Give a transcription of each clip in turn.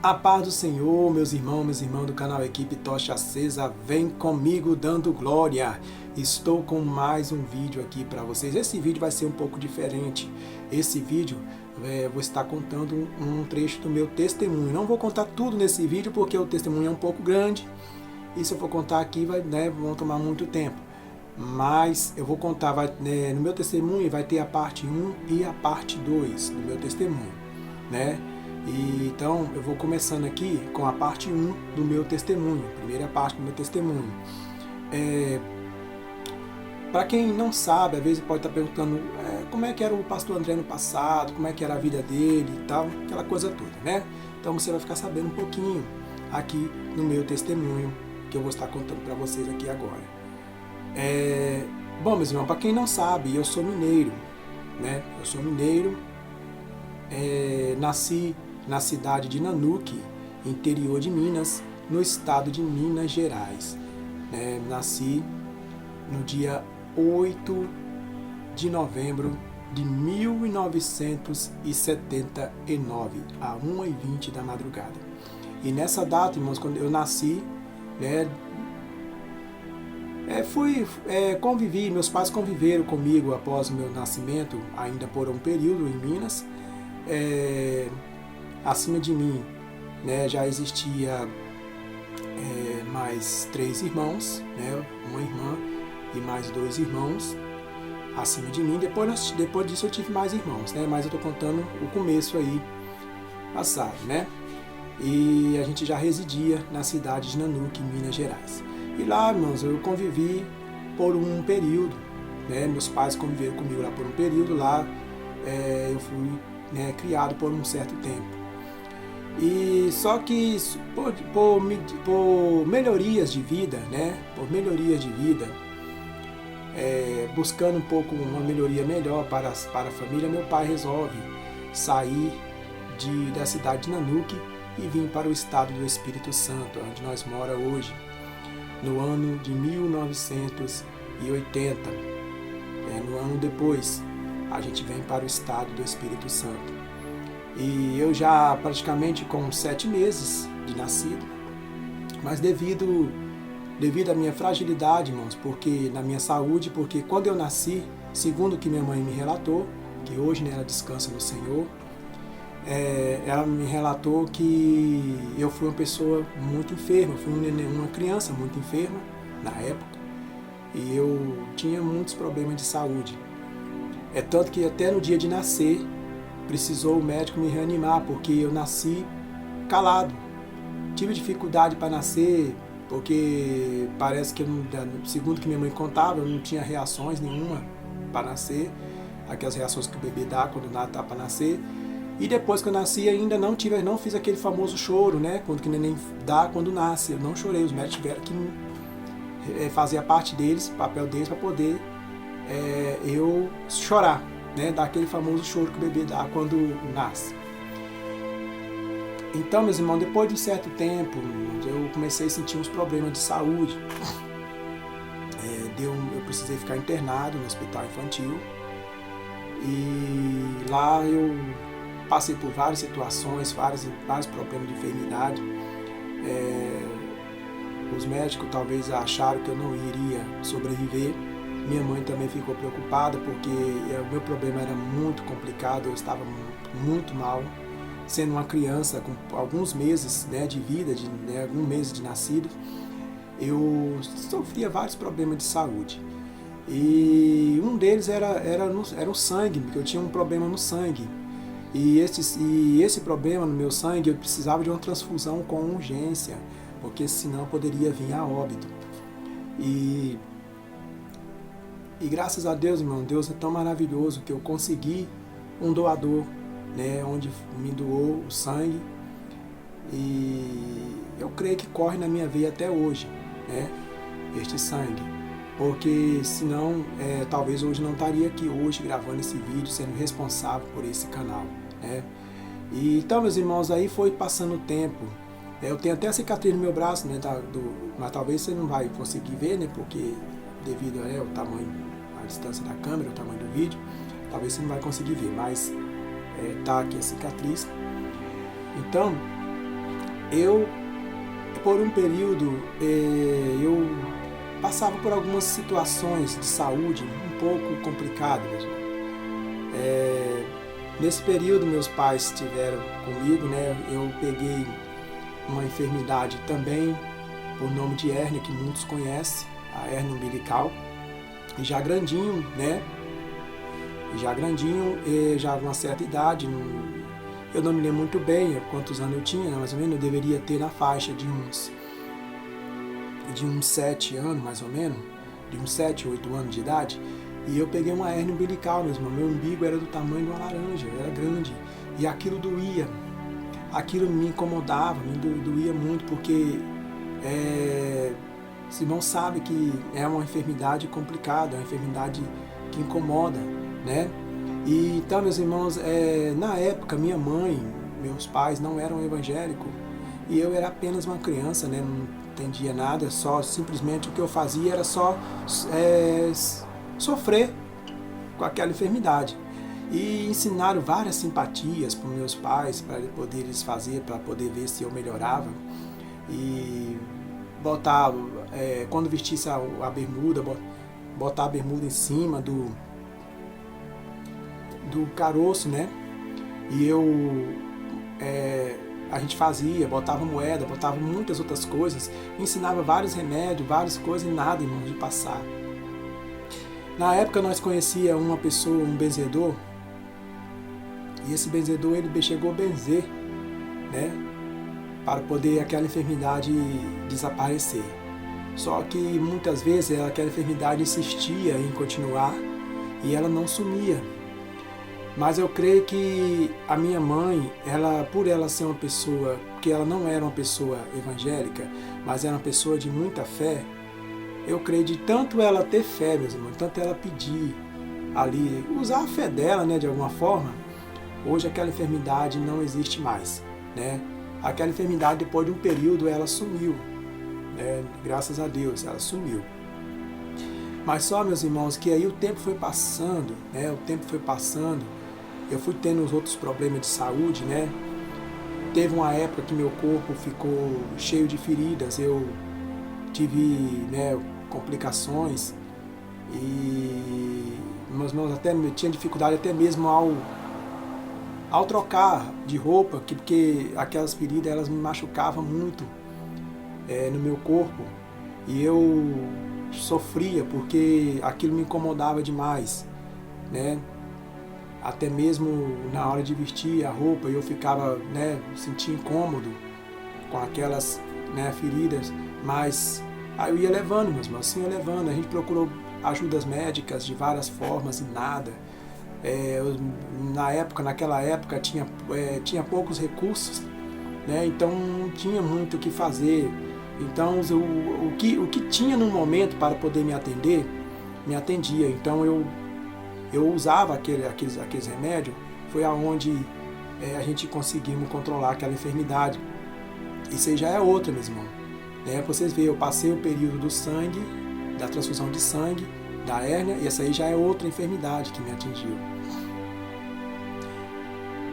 A paz do Senhor, meus irmãos do canal Equipe Tocha Acesa, vem comigo dando glória. Estou com mais um vídeo aqui para vocês. Esse vídeo vai ser um pouco diferente. Esse vídeo vou estar contando um trecho do meu testemunho. Não vou contar tudo nesse vídeo porque o testemunho é um pouco grande. E se eu for contar aqui, vão tomar muito tempo. Mas eu vou contar, no meu testemunho vai ter a parte 1 e a parte 2 do meu testemunho, né? Então eu vou começando aqui com a parte 1 do meu testemunho, primeira parte do meu testemunho. Para quem não sabe, às vezes pode estar perguntando como é que era o pastor André no passado, como é que era a vida dele e tal, aquela coisa toda, né? Então você vai ficar sabendo um pouquinho aqui no meu testemunho, que eu vou estar contando para vocês aqui agora. Bom, meus irmãos, para quem não sabe, eu sou mineiro, né? Eu sou mineiro, nasci na cidade de Nanuque, interior de Minas, no estado de Minas Gerais. Nasci no dia 8 de novembro de 1979, às 1h20 da madrugada. E nessa data, irmãos, quando eu nasci, convivi, meus pais conviveram comigo após o meu nascimento, ainda por um período em Minas. Acima de mim, já existia mais 3 irmãos, uma irmã e mais 2 irmãos acima de mim. Depois disso eu tive mais irmãos, mas eu estou contando o começo aí passado, E a gente já residia na cidade de Nanuque, Minas Gerais. E lá, irmãos, eu convivi por um período, meus pais conviveram comigo lá por um período, lá eu fui criado por um certo tempo. E só que por melhorias de vida, buscando um pouco uma melhoria melhor para a família, meu pai resolve sair da cidade de Nanuque e vir para o estado do Espírito Santo, onde nós moramos hoje, no ano de 1980. No ano depois, a gente vem para o estado do Espírito Santo. E eu já praticamente com 7 meses de nascido, mas devido à minha fragilidade, irmãos, porque na minha saúde, porque quando eu nasci, segundo o que minha mãe me relatou, que hoje ela descansa no Senhor, ela me relatou que eu fui uma pessoa muito enferma, fui uma criança muito enferma na época, e eu tinha muitos problemas de saúde. Tanto que até no dia de nascer, precisou o médico me reanimar, porque eu nasci calado. Tive dificuldade para nascer, porque parece que, segundo que minha mãe contava, eu não tinha reações nenhuma para nascer, aquelas reações que o bebê dá quando está para nascer. E depois que eu nasci ainda não fiz aquele famoso choro, quando que o neném dá quando nasce. Eu não chorei, os médicos tiveram que fazer a parte deles, o papel deles, para poder eu chorar. Dar aquele famoso choro que o bebê dá quando nasce. Então, meus irmãos, depois de um certo tempo, eu comecei a sentir uns problemas de saúde. Eu precisei ficar internado no hospital infantil. E lá eu passei por várias situações, vários problemas de enfermidade. Os médicos talvez acharam que eu não iria sobreviver. Minha mãe também ficou preocupada porque o meu problema era muito complicado, eu estava muito mal, sendo uma criança com alguns meses de vida, alguns meses de nascido, eu sofria vários problemas de saúde. E um deles era o sangue, porque eu tinha um problema no sangue. E esse problema no meu sangue, eu precisava de uma transfusão com urgência, porque senão poderia vir a óbito. E graças a Deus, irmão, Deus é tão maravilhoso que eu consegui um doador, onde me doou o sangue. E eu creio que corre na minha veia até hoje, este sangue. Porque senão, talvez hoje não estaria aqui hoje gravando esse vídeo, sendo responsável por esse canal, E então, meus irmãos, aí foi passando o tempo. Eu tenho até a cicatriz no meu braço, mas talvez você não vai conseguir ver, porque devido ao tamanho, a distância da câmera, o tamanho do vídeo, talvez você não vai conseguir ver, mas tá aqui a cicatriz. Então, eu, por um período, eu passava por algumas situações de saúde um pouco complicadas. Nesse período, meus pais estiveram comigo, né? Eu peguei uma enfermidade também, por nome de hérnia, que muitos conhecem, a hérnia umbilical, e já grandinho, né? Já grandinho, já com uma certa idade, eu não me lembro muito bem quantos anos eu tinha, mais ou menos, eu deveria ter na faixa de uns 7 anos, mais ou menos, de uns 7, 8 anos de idade, e eu peguei uma hérnia umbilical mesmo, meu umbigo era do tamanho de uma laranja, era grande, e aquilo doía, aquilo me incomodava, me doía muito, porque os irmãos sabem que é uma enfermidade complicada, é uma enfermidade que incomoda, né? E então, meus irmãos, na época, minha mãe, meus pais não eram evangélicos, e eu era apenas uma criança, né? Não entendia nada, só simplesmente o que eu fazia era só sofrer com aquela enfermidade. E ensinaram várias simpatias para meus pais, para poder eles fazer, para poder ver se eu melhorava. E botar, quando vestisse a bermuda, botar a bermuda em cima do caroço, né? E a gente fazia, botava moeda, botava muitas outras coisas, ensinava vários remédios, várias coisas e nada, irmão, de passar. Na época nós conhecia uma pessoa, um benzedor, e esse benzedor ele chegou a benzer, né? Para poder aquela enfermidade desaparecer. Só que muitas vezes aquela enfermidade insistia em continuar e ela não sumia. Mas eu creio que a minha mãe, por ela ser uma pessoa, que ela não era uma pessoa evangélica, mas era uma pessoa de muita fé, eu creio de tanto ela ter fé, meus irmãos, tanto ela pedir ali, usar a fé dela, né, de alguma forma, hoje aquela enfermidade não existe mais, né? Aquela enfermidade, depois de um período, ela sumiu, né? Graças a Deus, ela sumiu. Mas só, meus irmãos, que aí o tempo foi passando, né? O tempo foi passando, eu fui tendo os outros problemas de saúde, né? Teve uma época que meu corpo ficou cheio de feridas, eu tive, né, complicações e meus irmãos até tinha dificuldade até mesmo ao trocar de roupa, porque aquelas feridas elas me machucavam muito no meu corpo e eu sofria porque aquilo me incomodava demais, né? Até mesmo na hora de vestir a roupa eu ficava, né, sentia incômodo com aquelas, né, feridas, mas aí eu ia levando, meus irmãos, assim eu levando, a gente procurou ajudas médicas de várias formas e nada. Naquela época tinha poucos recursos, né? Então não tinha muito o que fazer. Então o que tinha no momento para poder me atender, me atendia. Então eu usava aqueles remédios, foi aonde a gente conseguimos controlar aquela enfermidade. Isso aí já é outra, meus irmãos. Para vocês verem, eu passei o período do sangue, da transfusão de sangue, da hérnia, e essa aí já é outra enfermidade que me atingiu.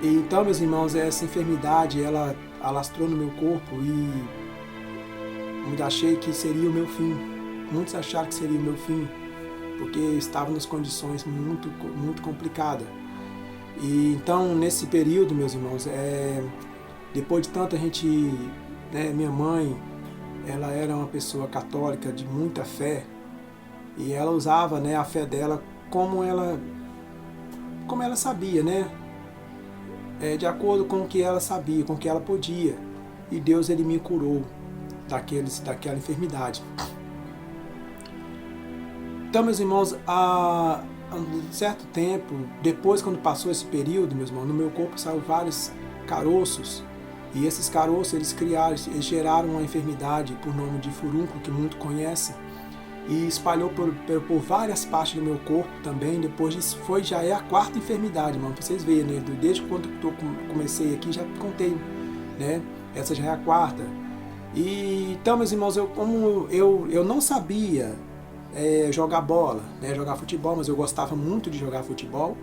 E então, meus irmãos, essa enfermidade, ela alastrou no meu corpo e eu achei que seria o meu fim. Muitos acharam que seria o meu fim, porque estava nas condições muito, muito complicadas. E então, nesse período, meus irmãos, depois de tanto a gente, né, minha mãe, ela era uma pessoa católica de muita fé e ela usava, né, a fé dela como ela sabia, né, de acordo com o que ela sabia, com o que ela podia. E Deus ele me curou daquela enfermidade. Então, meus irmãos, há um certo tempo, depois quando passou esse período, meus irmãos, no meu corpo saiu vários caroços. E esses caroços, eles geraram uma enfermidade por nome de furúnculo, que muito conhece, e espalhou por várias partes do meu corpo também. Depois disso, já é a quarta enfermidade, irmão, pra vocês verem, né? Desde quando eu comecei aqui, já contei, né? Essa já é a quarta. E então, meus irmãos, eu não sabia jogar bola, né? Jogar futebol, mas eu gostava muito de jogar futebol.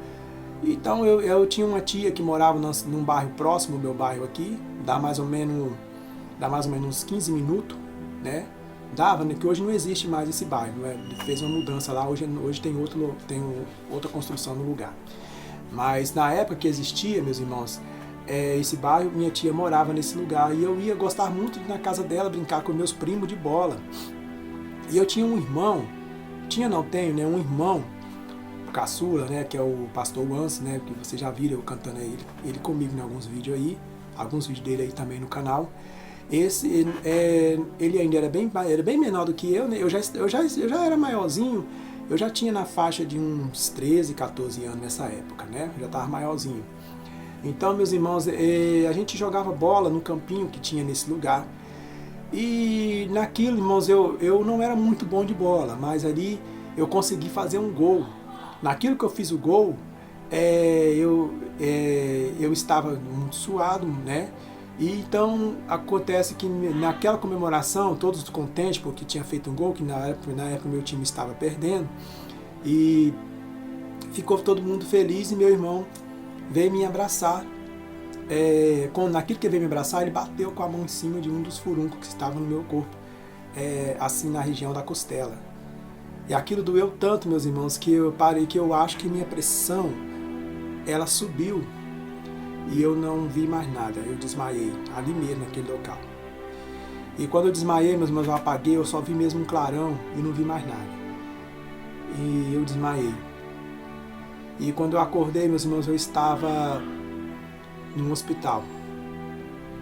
Então eu tinha uma tia que morava num bairro próximo ao meu bairro aqui, dá mais ou menos dá mais ou menos uns 15 minutos, né? Dava, né? Que hoje não existe mais esse bairro, né? Fez uma mudança lá, hoje tem outra construção no lugar. Mas na época que existia, meus irmãos, esse bairro, minha tia morava nesse lugar e eu ia gostar muito de ir na casa dela brincar com meus primos de bola. E eu tinha um irmão, tenho, né? Um irmão caçula, né? Que é o pastor Wance, né? Que vocês já viram eu cantando ele comigo em alguns vídeos aí, alguns vídeos dele aí também no canal. Ele ainda era bem menor do que eu, né? Eu já era maiorzinho, eu já tinha na faixa de uns 13, 14 anos nessa época, né? Eu já estava maiorzinho. Então, meus irmãos, a gente jogava bola no campinho que tinha nesse lugar. E naquilo, irmãos, eu não era muito bom de bola, mas ali eu consegui fazer um gol. Naquilo que eu fiz o gol, eu estava muito suado, né? E então acontece que naquela comemoração, todos contentes porque tinha feito um gol, que na época meu time estava perdendo, e ficou todo mundo feliz e meu irmão veio me abraçar. Naquilo que ele veio me abraçar, ele bateu com a mão em cima de um dos furuncos que estavam no meu corpo, assim na região da costela. E aquilo doeu tanto, meus irmãos, que eu acho que minha pressão, ela subiu. E eu não vi mais nada, eu desmaiei, ali mesmo, naquele local. E quando eu desmaiei, meus irmãos, eu apaguei, eu só vi mesmo um clarão e não vi mais nada. E eu desmaiei. E quando eu acordei, meus irmãos, eu estava num hospital.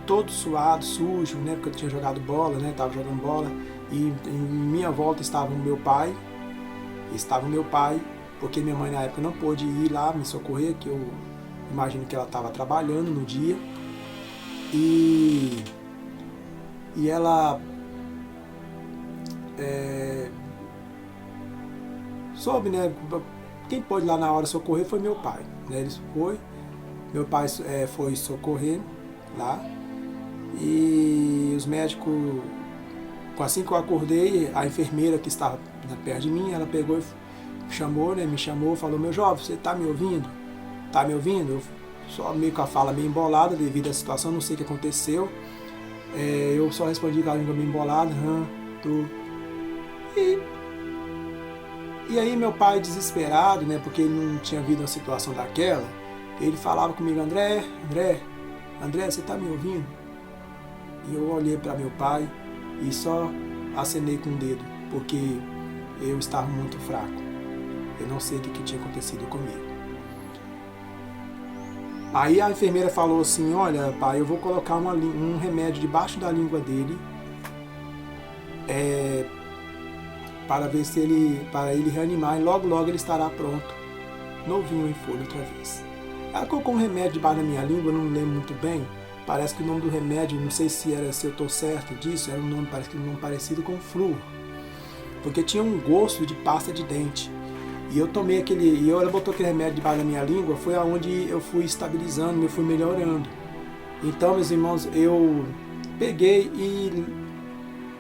Todo suado, sujo, né, porque eu tinha jogado bola, né, estava jogando bola. E em minha volta estava o meu pai, porque minha mãe na época não pôde ir lá me socorrer, que eu imagino que ela estava trabalhando no dia. E ela soube, né? Quem pôde lá na hora socorrer foi meu pai, né? Meu pai foi socorrer lá. E os médicos, assim que eu acordei, a enfermeira que estava perto de mim, ela pegou e chamou, né? Me chamou, falou: meu jovem, você está me ouvindo? Tá me ouvindo? Eu só meio com a fala meio embolada devido à situação, não sei o que aconteceu. Eu só respondi com a língua meio embolada, tô. E aí meu pai, desesperado, né, porque ele não tinha visto uma situação daquela, ele falava comigo: André, você tá me ouvindo? E eu olhei para meu pai e só acenei com o dedo, porque eu estava muito fraco. Eu não sei o que tinha acontecido comigo. Aí a enfermeira falou assim: olha, pai, eu vou colocar um remédio debaixo da língua dele, para ver se para ele reanimar, e logo ele estará pronto, novinho em folha outra vez. Ela colocou um remédio debaixo da minha língua, eu não lembro muito bem. Parece que o nome do remédio, não sei se eu estou certo disso, era parece que um nome parecido com flúor, porque tinha um gosto de pasta de dente. E eu tomei ela botou aquele remédio debaixo da minha língua, foi aonde eu fui estabilizando, eu fui melhorando. Então, meus irmãos, eu peguei e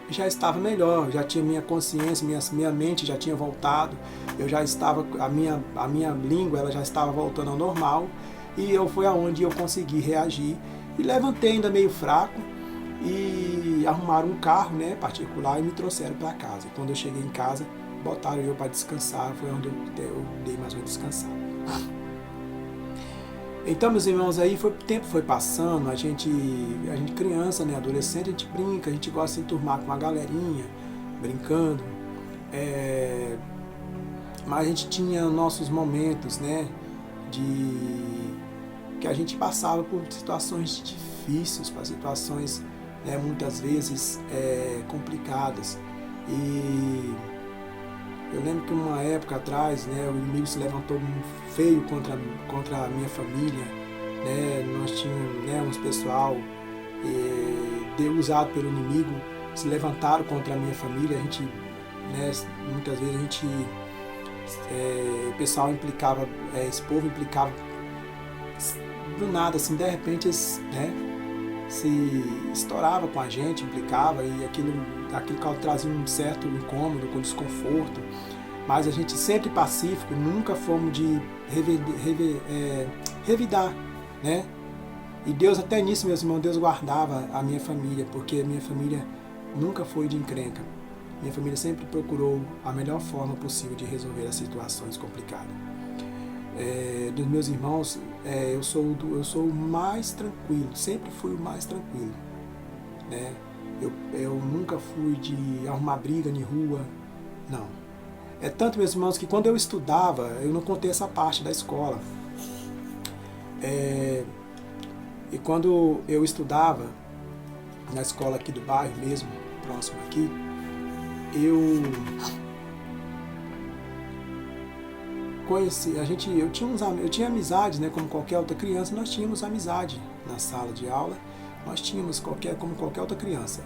já estava melhor, já tinha minha consciência, minha mente já tinha voltado, eu já estava, a minha língua ela já estava voltando ao normal, e foi aonde eu consegui reagir. E levantei ainda meio fraco, e arrumaram um carro, né, particular, e me trouxeram para casa. E quando eu cheguei em casa, botaram eu para descansar, foi onde eu dei mais uma descansada. Então, meus irmãos, aí o tempo foi passando, a gente criança, né, adolescente, a gente brinca, a gente gosta de se enturmar com uma galerinha, brincando, mas a gente tinha nossos momentos, né, que a gente passava por situações difíceis, por situações, né, muitas vezes complicadas. E eu lembro que uma época atrás, né, o inimigo se levantou feio contra a minha família, né, nós tínhamos, né, uns pessoal usado pelo inimigo, se levantaram contra a minha família. A gente, né, muitas vezes o pessoal implicava, esse povo implicava do nada, assim, de repente né, se estourava com a gente, implicava, e aquilo trazia um certo incômodo, com desconforto, mas a gente sempre pacífico, nunca fomos de revidar, né? E Deus, até nisso, meus irmãos, Deus guardava a minha família, porque a minha família nunca foi de encrenca. Minha família sempre procurou a melhor forma possível de resolver as situações complicadas. Dos meus irmãos, eu sou o mais tranquilo, sempre fui o mais tranquilo, né? Eu nunca fui de arrumar briga em rua, não. É tanto, meus irmãos, que quando eu estudava, eu não contei essa parte da escola. E quando eu estudava na escola aqui do bairro mesmo, próximo aqui, eu tinha amizades, né, como qualquer outra criança, nós tínhamos amizade na sala de aula, nós tínhamos como qualquer outra criança.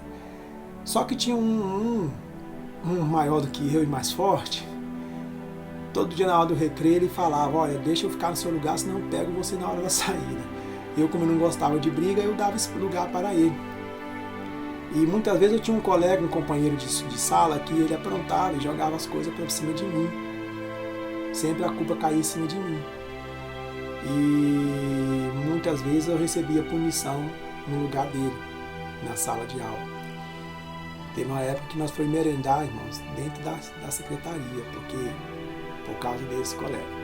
Só que tinha um maior do que eu e mais forte. Todo dia na hora do recreio ele falava: olha, deixa eu ficar no seu lugar, senão eu pego você na hora da saída. Eu, como não gostava de briga, eu dava esse lugar para ele. E muitas vezes eu tinha um colega, um companheiro de sala, que ele aprontava e jogava as coisas por cima de mim. Sempre a culpa caía em cima de mim. E muitas vezes eu recebia punição no lugar dele, na sala de aula. Teve uma época que nós fomos merendar, irmãos, dentro da secretaria, por causa desse colega.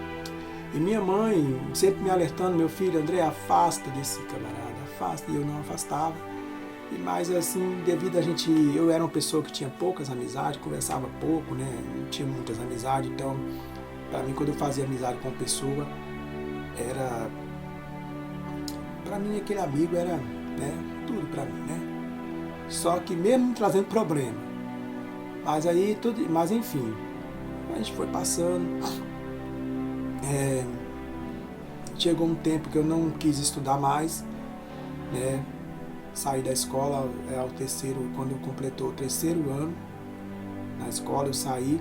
E minha mãe sempre me alertando: meu filho, André, afasta desse camarada, afasta. E eu não afastava. Mas assim, devido eu era uma pessoa que tinha poucas amizades, conversava pouco, né? Não tinha muitas amizades, então, para mim, quando eu fazia amizade com uma pessoa, para mim aquele amigo era, né, tudo para mim, né? Só que mesmo me trazendo problema. Mas enfim, a gente foi passando. Chegou um tempo que eu não quis estudar mais, né? Saí da escola quando completou o 3º ano na escola, eu saí.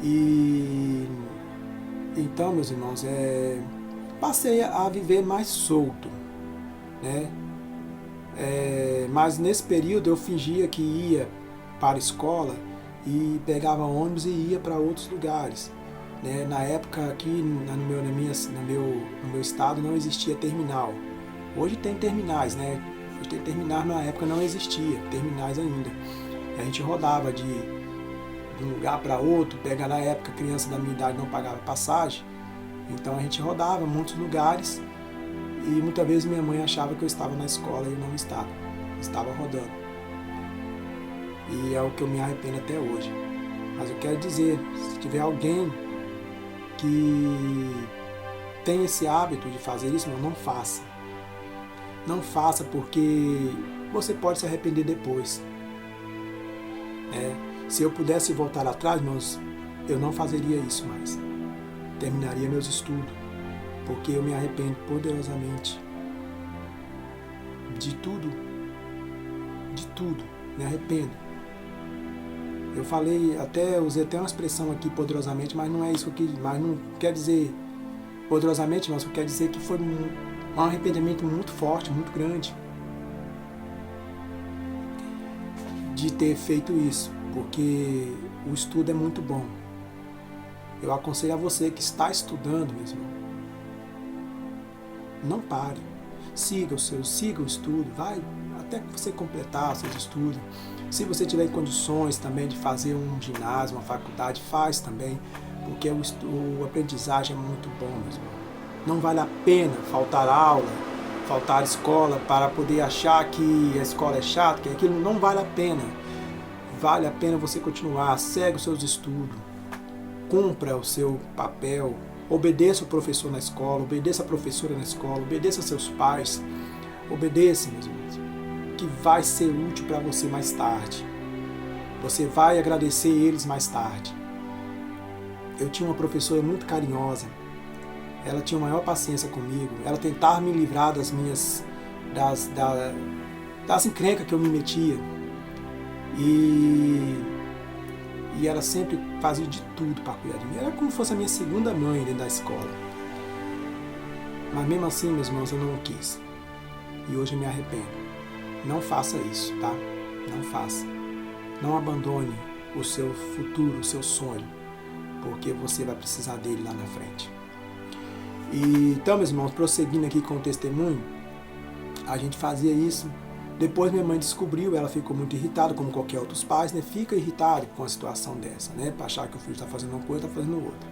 E então, meus irmãos, passei a viver mais solto, né? Mas nesse período eu fingia que ia para a escola e pegava ônibus e ia para outros lugares, né? Na época aqui no meu estado não existia terminal. Hoje tem terminais, né? Hoje tem terminais, na época não existia terminais ainda. A gente rodava de um lugar para outro, na época criança da minha idade não pagava passagem, então a gente rodava muitos lugares e muitas vezes minha mãe achava que eu estava na escola e eu não estava rodando. E é o que eu me arrependo até hoje. Mas eu quero dizer, se tiver alguém que tem esse hábito de fazer isso, não faça. Não faça, porque você pode se arrepender depois. Se eu pudesse voltar atrás, irmãos, eu não fazeria isso mais. Terminaria meus estudos, porque eu me arrependo poderosamente de tudo, me arrependo. Eu usei até uma expressão aqui, poderosamente, mas não é isso mas não quer dizer poderosamente, mas quer dizer que foi um arrependimento muito forte, muito grande de ter feito isso, porque o estudo é muito bom. Eu aconselho a você que está estudando, meu irmão, não pare, siga o estudo, vai até que você completar os seus estudos. Se você tiver condições também de fazer um ginásio, uma faculdade, faz também, porque o aprendizagem é muito bom, meu irmão. Não vale a pena faltar aula, faltar escola para poder achar que a escola é chata, que aquilo não vale a pena. Vale a pena você continuar, segue os seus estudos, cumpra o seu papel, obedeça o professor na escola, obedeça a professora na escola, obedeça a seus pais, obedeça, meus irmãos, que vai ser útil para você mais tarde. Você vai agradecer eles mais tarde. Eu tinha uma professora muito carinhosa, ela tinha a maior paciência comigo, ela tentava me livrar das encrencas que eu me metia. E ela sempre fazia de tudo para cuidar de mim. Era como se fosse a minha segunda mãe dentro da escola. Mas mesmo assim, meus irmãos, eu não quis. E hoje eu me arrependo. Não faça isso, tá? Não faça. Não abandone o seu futuro, o seu sonho, porque você vai precisar dele lá na frente. E então, meus irmãos, prosseguindo aqui com o testemunho, A gente fazia isso. Depois minha mãe descobriu, ela ficou muito irritada, como qualquer outros pais, né? Fica irritado com uma situação dessa, né? Para achar que o filho está fazendo uma coisa, está fazendo outra.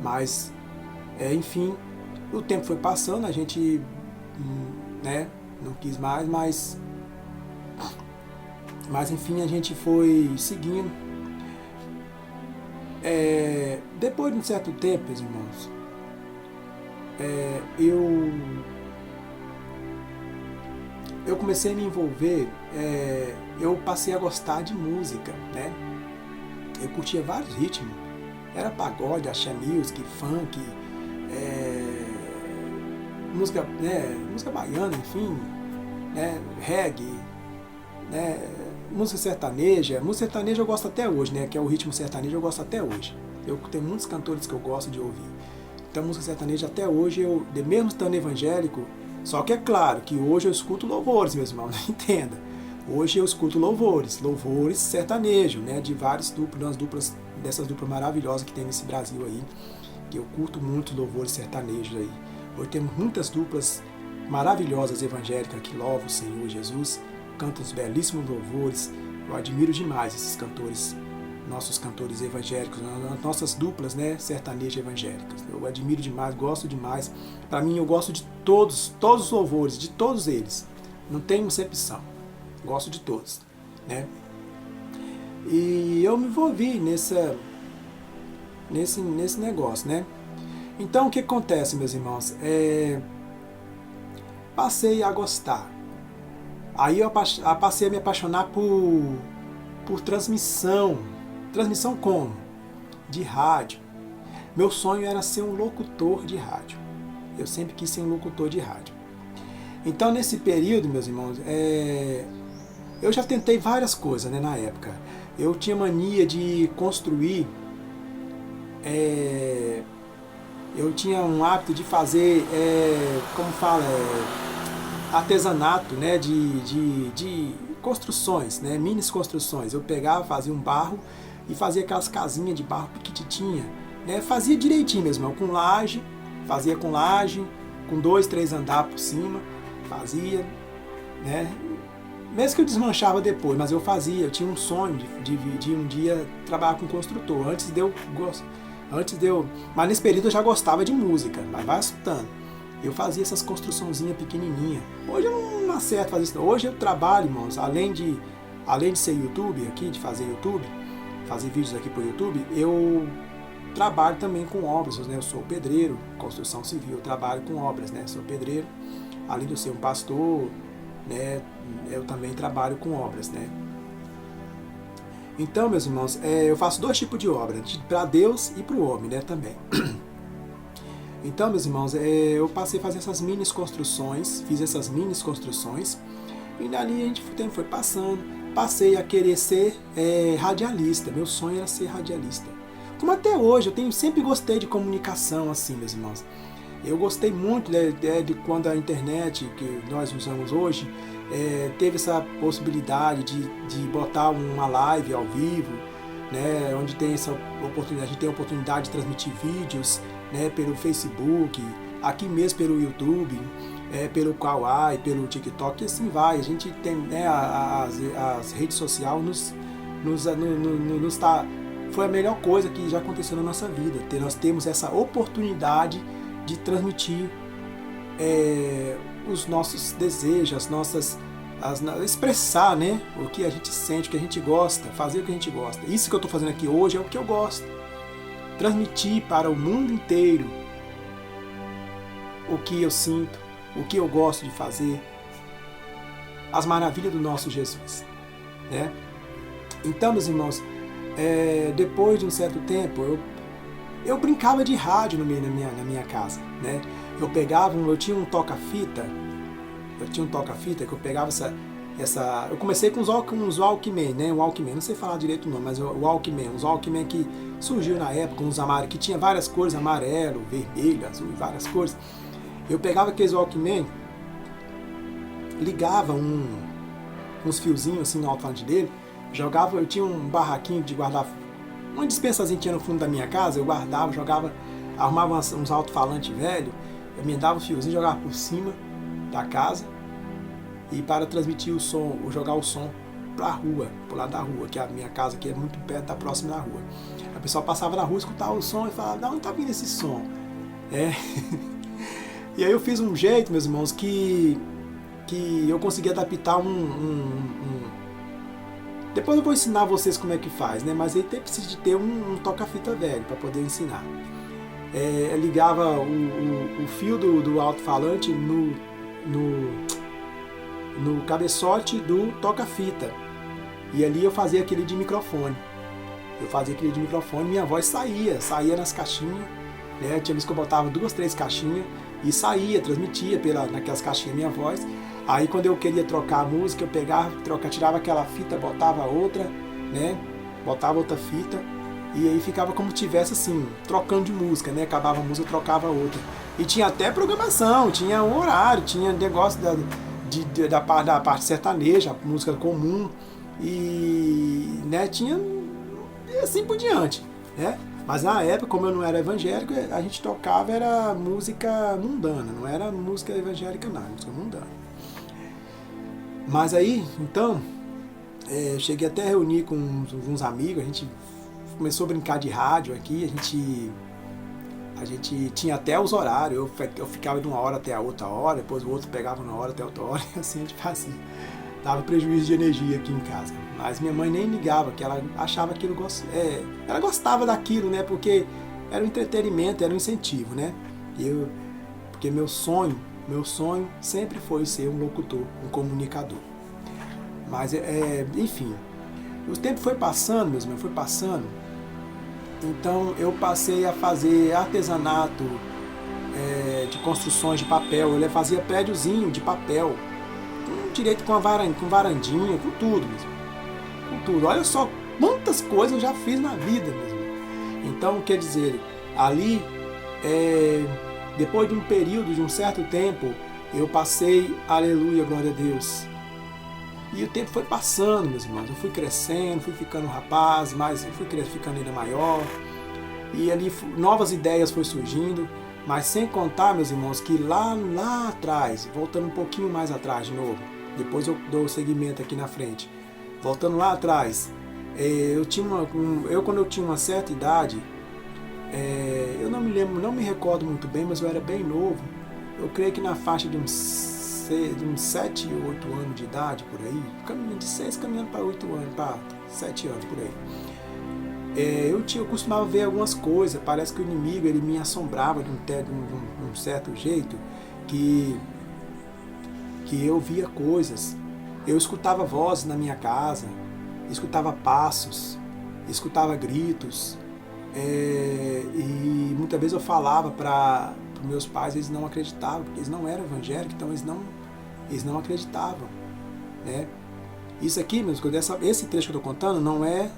Mas, enfim, o tempo foi passando, a gente, né? Não quis mais, mas enfim, a gente foi seguindo. Depois de um certo tempo, meus irmãos, eu comecei a me envolver, eu passei a gostar de música, né? Eu curtia vários ritmos, era pagode, axé music, funk, música, né, música baiana, enfim, né, reggae, né, música sertaneja. Música sertaneja eu gosto até hoje, né, que é o ritmo sertanejo, eu gosto até hoje. Eu tenho muitos cantores que eu gosto de ouvir. Então música sertaneja até hoje, mesmo estando evangélico, só que é claro que hoje eu escuto louvores, meus irmãos, não entenda. Hoje eu escuto louvores sertanejo, né, de várias duplas, dessas duplas maravilhosas que tem nesse Brasil aí, que eu curto muito louvores sertanejos aí. Hoje temos muitas duplas maravilhosas evangélicas que louvam o Senhor Jesus, cantam os belíssimos louvores. Eu admiro demais esses cantores, nossos cantores evangélicos, nossas duplas, né, sertanejas evangélicas. Eu admiro demais, gosto demais. Para mim, eu gosto de todos os louvores, de todos eles. Não tem exceção. Gosto de todos, né? E eu me envolvi nesse negócio, né? Então, o que acontece, meus irmãos? Passei a gostar. Aí eu passei a me apaixonar por transmissão. Transmissão como? De rádio. Meu sonho era ser um locutor de rádio. Eu sempre quis ser um locutor de rádio. Então, nesse período, meus irmãos, eu já tentei várias coisas, né, na época. Eu tinha mania de construir. Eu tinha um hábito de fazer, como fala, artesanato, né, de construções, né, mini construções. Eu pegava, fazia um barro e fazia aquelas casinhas de barro pequititinha, né, fazia direitinho mesmo, com laje, fazia com laje, com 2, 3 andares por cima, fazia, né, mesmo que eu desmanchava depois, mas eu fazia. Eu tinha um sonho de um dia trabalhar com construtor, mas nesse período eu já gostava de música, mas vai assustando. Eu fazia essas construçãozinhas pequenininhas. Hoje eu não acerto fazer isso. Hoje eu trabalho, irmãos, além de ser youtuber aqui, de fazer YouTube, fazer vídeos aqui pro YouTube, eu trabalho também com obras, né? Eu sou pedreiro, construção civil, eu trabalho com obras, né? Sou pedreiro, além de eu ser um pastor, né? Eu também trabalho com obras, né? Então, meus irmãos, eu faço 2 tipos de obra, para Deus e para o homem, né, também. Então, meus irmãos, eu passei a fazer essas mini construções, fiz essas mini construções, e dali o tempo foi passando, passei a querer ser radialista. Meu sonho era ser radialista. Como até hoje, sempre gostei de comunicação, assim, meus irmãos. Eu gostei muito de quando a internet que nós usamos hoje teve essa possibilidade de botar uma live ao vivo, né, onde tem essa oportunidade, a gente tem a oportunidade de transmitir vídeos, né, pelo Facebook, aqui mesmo pelo YouTube, pelo Kawaii, pelo TikTok, e assim vai. A gente tem, né, as redes sociais foi a melhor coisa que já aconteceu na nossa vida. Nós temos essa oportunidade de transmitir os nossos desejos, expressar, né, o que a gente sente, o que a gente gosta, fazer o que a gente gosta. Isso que eu estou fazendo aqui hoje é o que eu gosto. Transmitir para o mundo inteiro o que eu sinto, o que eu gosto de fazer, as maravilhas do nosso Jesus, né? Então, meus irmãos, depois de um certo tempo, eu brincava de rádio na minha casa, né? Eu tinha um toca-fita que eu pegava eu comecei com uns Walkman, né? Um Walkman, não sei falar direito o nome, mas uns Walkman que surgiu na época, que tinha várias cores, amarelo, vermelho, azul, várias cores. Eu pegava aqueles Walkman, ligava uns fiozinhos assim no alto-falante dele, eu tinha um barraquinho de guardar, uma dispensazinha que tinha no fundo da minha casa, eu guardava, jogava, arrumava uns alto-falantes velhos, eu emendava os fiozinhos, jogava por cima da casa, e para transmitir o som, ou jogar o som para a rua, pro lado da rua, que a minha casa aqui é muito perto, tá próximo da rua. A pessoa passava na rua, escutava o som e falava, de onde tá vindo esse som? E aí eu fiz um jeito, meus irmãos, que eu consegui adaptar Depois eu vou ensinar vocês como é que faz, né? Mas aí precisa de ter um toca-fita velho para poder ensinar. Ligava o fio do alto-falante no cabeçote do toca-fita. E ali eu fazia aquele de microfone. Minha voz saía nas caixinhas, né? Tinha vezes que eu botava 2, 3 caixinhas e saía, transmitia naquelas caixinhas minha voz. Aí quando eu queria trocar a música, eu pegava, tirava aquela fita, botava outra, né? Botava outra fita e aí ficava como se tivesse assim, trocando de música, né? Acabava a música, trocava outra. E tinha até programação, tinha um horário, tinha negócio da parte sertaneja, música comum e, né, tinha assim por diante, né? Mas na época, como eu não era evangélico, a gente tocava era música mundana, não era música evangélica não, música mundana. Mas aí, então, cheguei até a reunir com uns amigos, a gente começou a brincar de rádio aqui, a gente tinha até os horários, eu ficava de uma hora até a outra hora, depois o outro pegava uma hora até a outra hora, e assim a gente fazia. Dava prejuízo de energia aqui em casa. Mas minha mãe nem ligava, que ela achava aquilo, ela gostava daquilo, né? Porque era um entretenimento, era um incentivo, né? Porque meu sonho sempre foi ser um locutor, um comunicador. Mas, enfim, o tempo foi passando, meus irmãos, foi passando. Então eu passei a fazer artesanato de construções de papel. Eu fazia prédiozinho de papel, direito com varandinha, com tudo mesmo. Com tudo. Olha só quantas coisas eu já fiz na vida mesmo. Então, quer dizer, ali, depois de um período, de um certo tempo, eu passei, aleluia, glória a Deus. E o tempo foi passando, meus irmãos. Eu fui crescendo, fui ficando rapaz, mas eu fui ficando ainda maior. E ali novas ideias foram surgindo. Mas sem contar, meus irmãos, que lá atrás, voltando um pouquinho mais atrás de novo, depois eu dou o segmento aqui na frente. Voltando lá atrás, quando eu tinha uma certa idade, eu não me lembro, não me recordo muito bem, mas eu era bem novo. Eu creio que na faixa de uns 7 ou 8 anos de idade, por aí, de 6 caminhando para 8 anos, para 7 anos, por aí. Eu costumava ver algumas coisas, parece que o inimigo ele me assombrava de um certo jeito, que eu via coisas. Eu escutava vozes na minha casa, escutava passos, escutava gritos, e muitas vezes eu falava para os meus pais, eles não acreditavam, porque eles não eram evangélicos, então eles não acreditavam, né? Isso aqui, meus colegas, esse trecho que eu estou contando não é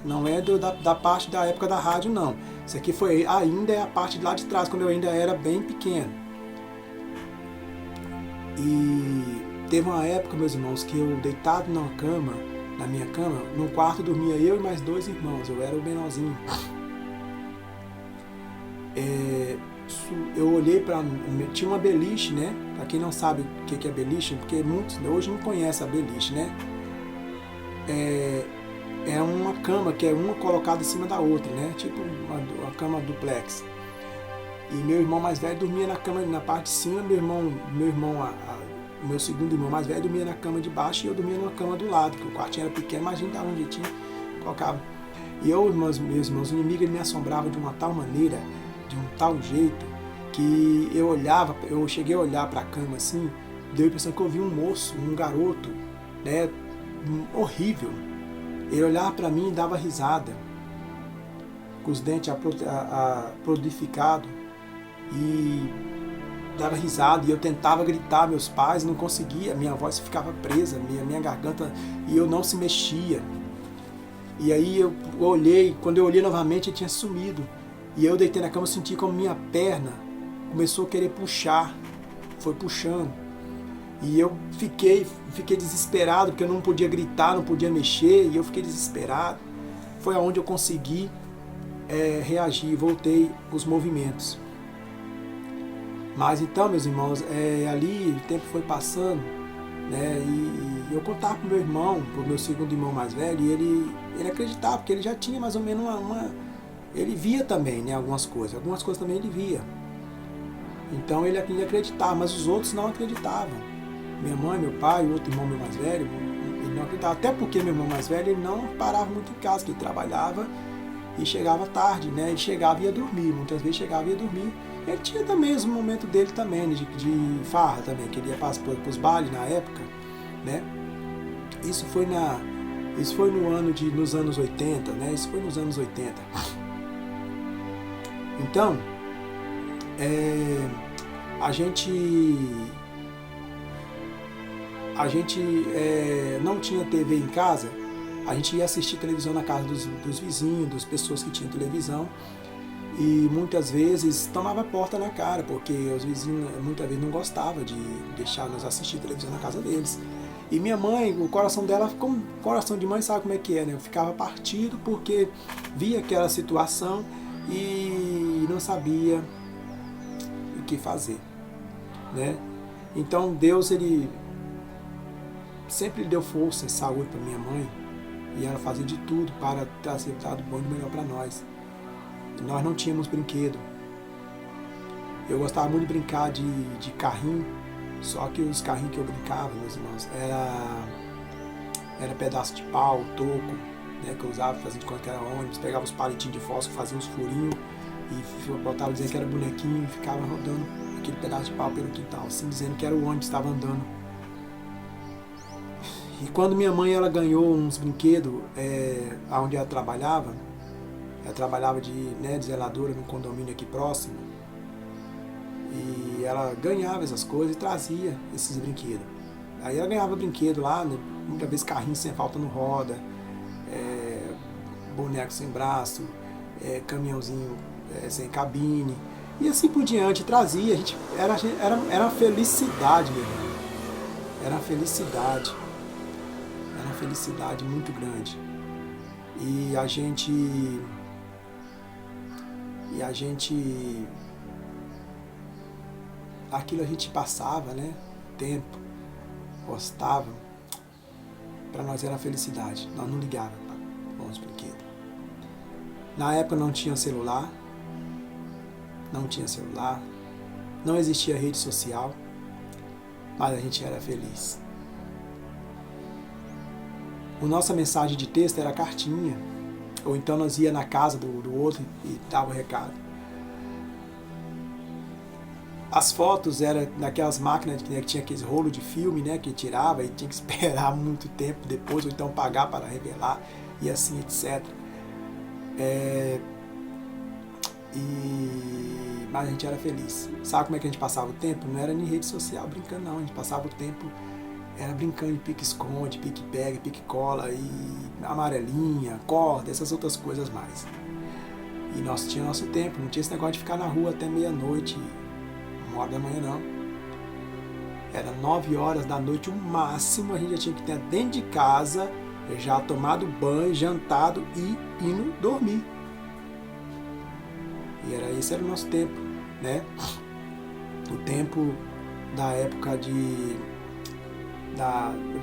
da parte da época da rádio, não. Isso aqui ainda é a parte de lá de trás, quando eu ainda era bem pequeno. E teve uma época, meus irmãos, que eu deitado na minha cama, num quarto dormia eu e mais 2 irmãos, eu era o menorzinho. Eu olhei tinha uma beliche, né? Para quem não sabe o que é beliche, porque muitos hoje não conhecem a beliche, né? É uma cama que é uma colocada em cima da outra, né? Tipo uma cama duplex. E meu irmão mais velho dormia na cama na parte de cima, o meu segundo irmão mais velho dormia na cama de baixo e eu dormia numa cama do lado, porque o quartinho era pequeno, imagina de onde tinha, colocava. E meus irmãos, o inimigo ele me assombrava de uma tal maneira, de um tal jeito, que eu cheguei a olhar para a cama assim, deu a impressão que eu vi um moço, um garoto, né, horrível. Ele olhava para mim e dava risada, com os dentes prodificados, e dava risada, e eu tentava gritar meus pais, não conseguia, minha voz ficava presa, minha garganta, e eu não se mexia. E aí eu olhei, quando eu olhei novamente ele tinha sumido, e eu deitei na cama, eu senti como minha perna começou a querer puxar, foi puxando, e eu fiquei desesperado, porque eu não podia gritar, não podia mexer, e eu fiquei desesperado. Foi aonde eu consegui reagir, voltei os movimentos. Mas então, meus irmãos, ali o tempo foi passando né? E eu contava pro meu irmão, pro meu segundo irmão mais velho, e ele acreditava, porque ele já tinha mais ou menos ele via também, né, algumas coisas também ele via. Então ele acreditava, mas os outros não acreditavam. Minha mãe, meu pai, o outro irmão meu mais velho, ele não acreditava. Até porque meu irmão mais velho, ele não parava muito em casa, que ele trabalhava e chegava tarde, né? Ele chegava e ia dormir, muitas vezes chegava e ia dormir. Ele tinha também os momentos dele também, de farra também, que ele ia para os bailes na época, né? Isso foi nos anos 80, né? Isso foi nos anos 80. Então, a gente não tinha TV em casa, a gente ia assistir televisão na casa dos vizinhos, das pessoas que tinham televisão, e muitas vezes tomava a porta na cara, porque os vizinhos muitas vezes não gostavam de deixar nós assistir televisão na casa deles. E minha mãe, o coração dela, como coração de mãe, sabe como é que é, né? Eu ficava partido porque via aquela situação e não sabia o que fazer, né? Então Deus, ele sempre deu força e saúde para minha mãe, e ela fazia de tudo para trazer dado bom e melhor para nós. E nós não tínhamos brinquedo. Eu gostava muito de brincar de carrinho, só que os carrinhos que eu brincava, meus irmãos, era pedaço de pau, toco, né, que eu usava, fazia de conta que era ônibus, pegava os palitinhos de fósforo, fazia uns furinhos e botava dizendo que era bonequinho e ficava rodando aquele pedaço de pau pelo quintal, assim, dizendo que era o ônibus que estava andando. E quando minha mãe, ela ganhou uns brinquedos, onde ela trabalhava de zeladora num condomínio aqui próximo, e ela ganhava essas coisas e trazia esses brinquedos. Aí ela ganhava brinquedo lá, né, muitas vezes carrinho sem falta no roda, boneco sem braço, caminhãozinho sem cabine, e assim por diante, trazia. Era uma felicidade, meu irmão. Era uma felicidade muito grande. E a gente aquilo a gente passava, né? Tempo, gostava. Para nós era felicidade. Nós não ligávamos para os brinquedos. Na época não tinha celular, não existia rede social, mas a gente era feliz. A nossa mensagem de texto era cartinha, ou então nós ia na casa do outro e dava o recado. As fotos eram daquelas máquinas que tinha aqueles rolos de filme, né, que tirava e tinha que esperar muito tempo depois, ou então pagar para revelar, e assim, etc. Mas a gente era feliz. Sabe como é que a gente passava o tempo? Não era em rede social brincando, não. A gente passava o tempo brincando de pique-esconde, pique-pega, pique-cola, e amarelinha, corda, essas outras coisas mais. E nós tínhamos nosso tempo, não tinha esse negócio de ficar na rua até meia-noite, 1h da manhã, não. Era 9 horas da noite, o máximo a gente já tinha que ter dentro de casa, já tomado banho, jantado e indo dormir. E esse era o nosso tempo, né? O tempo da época dos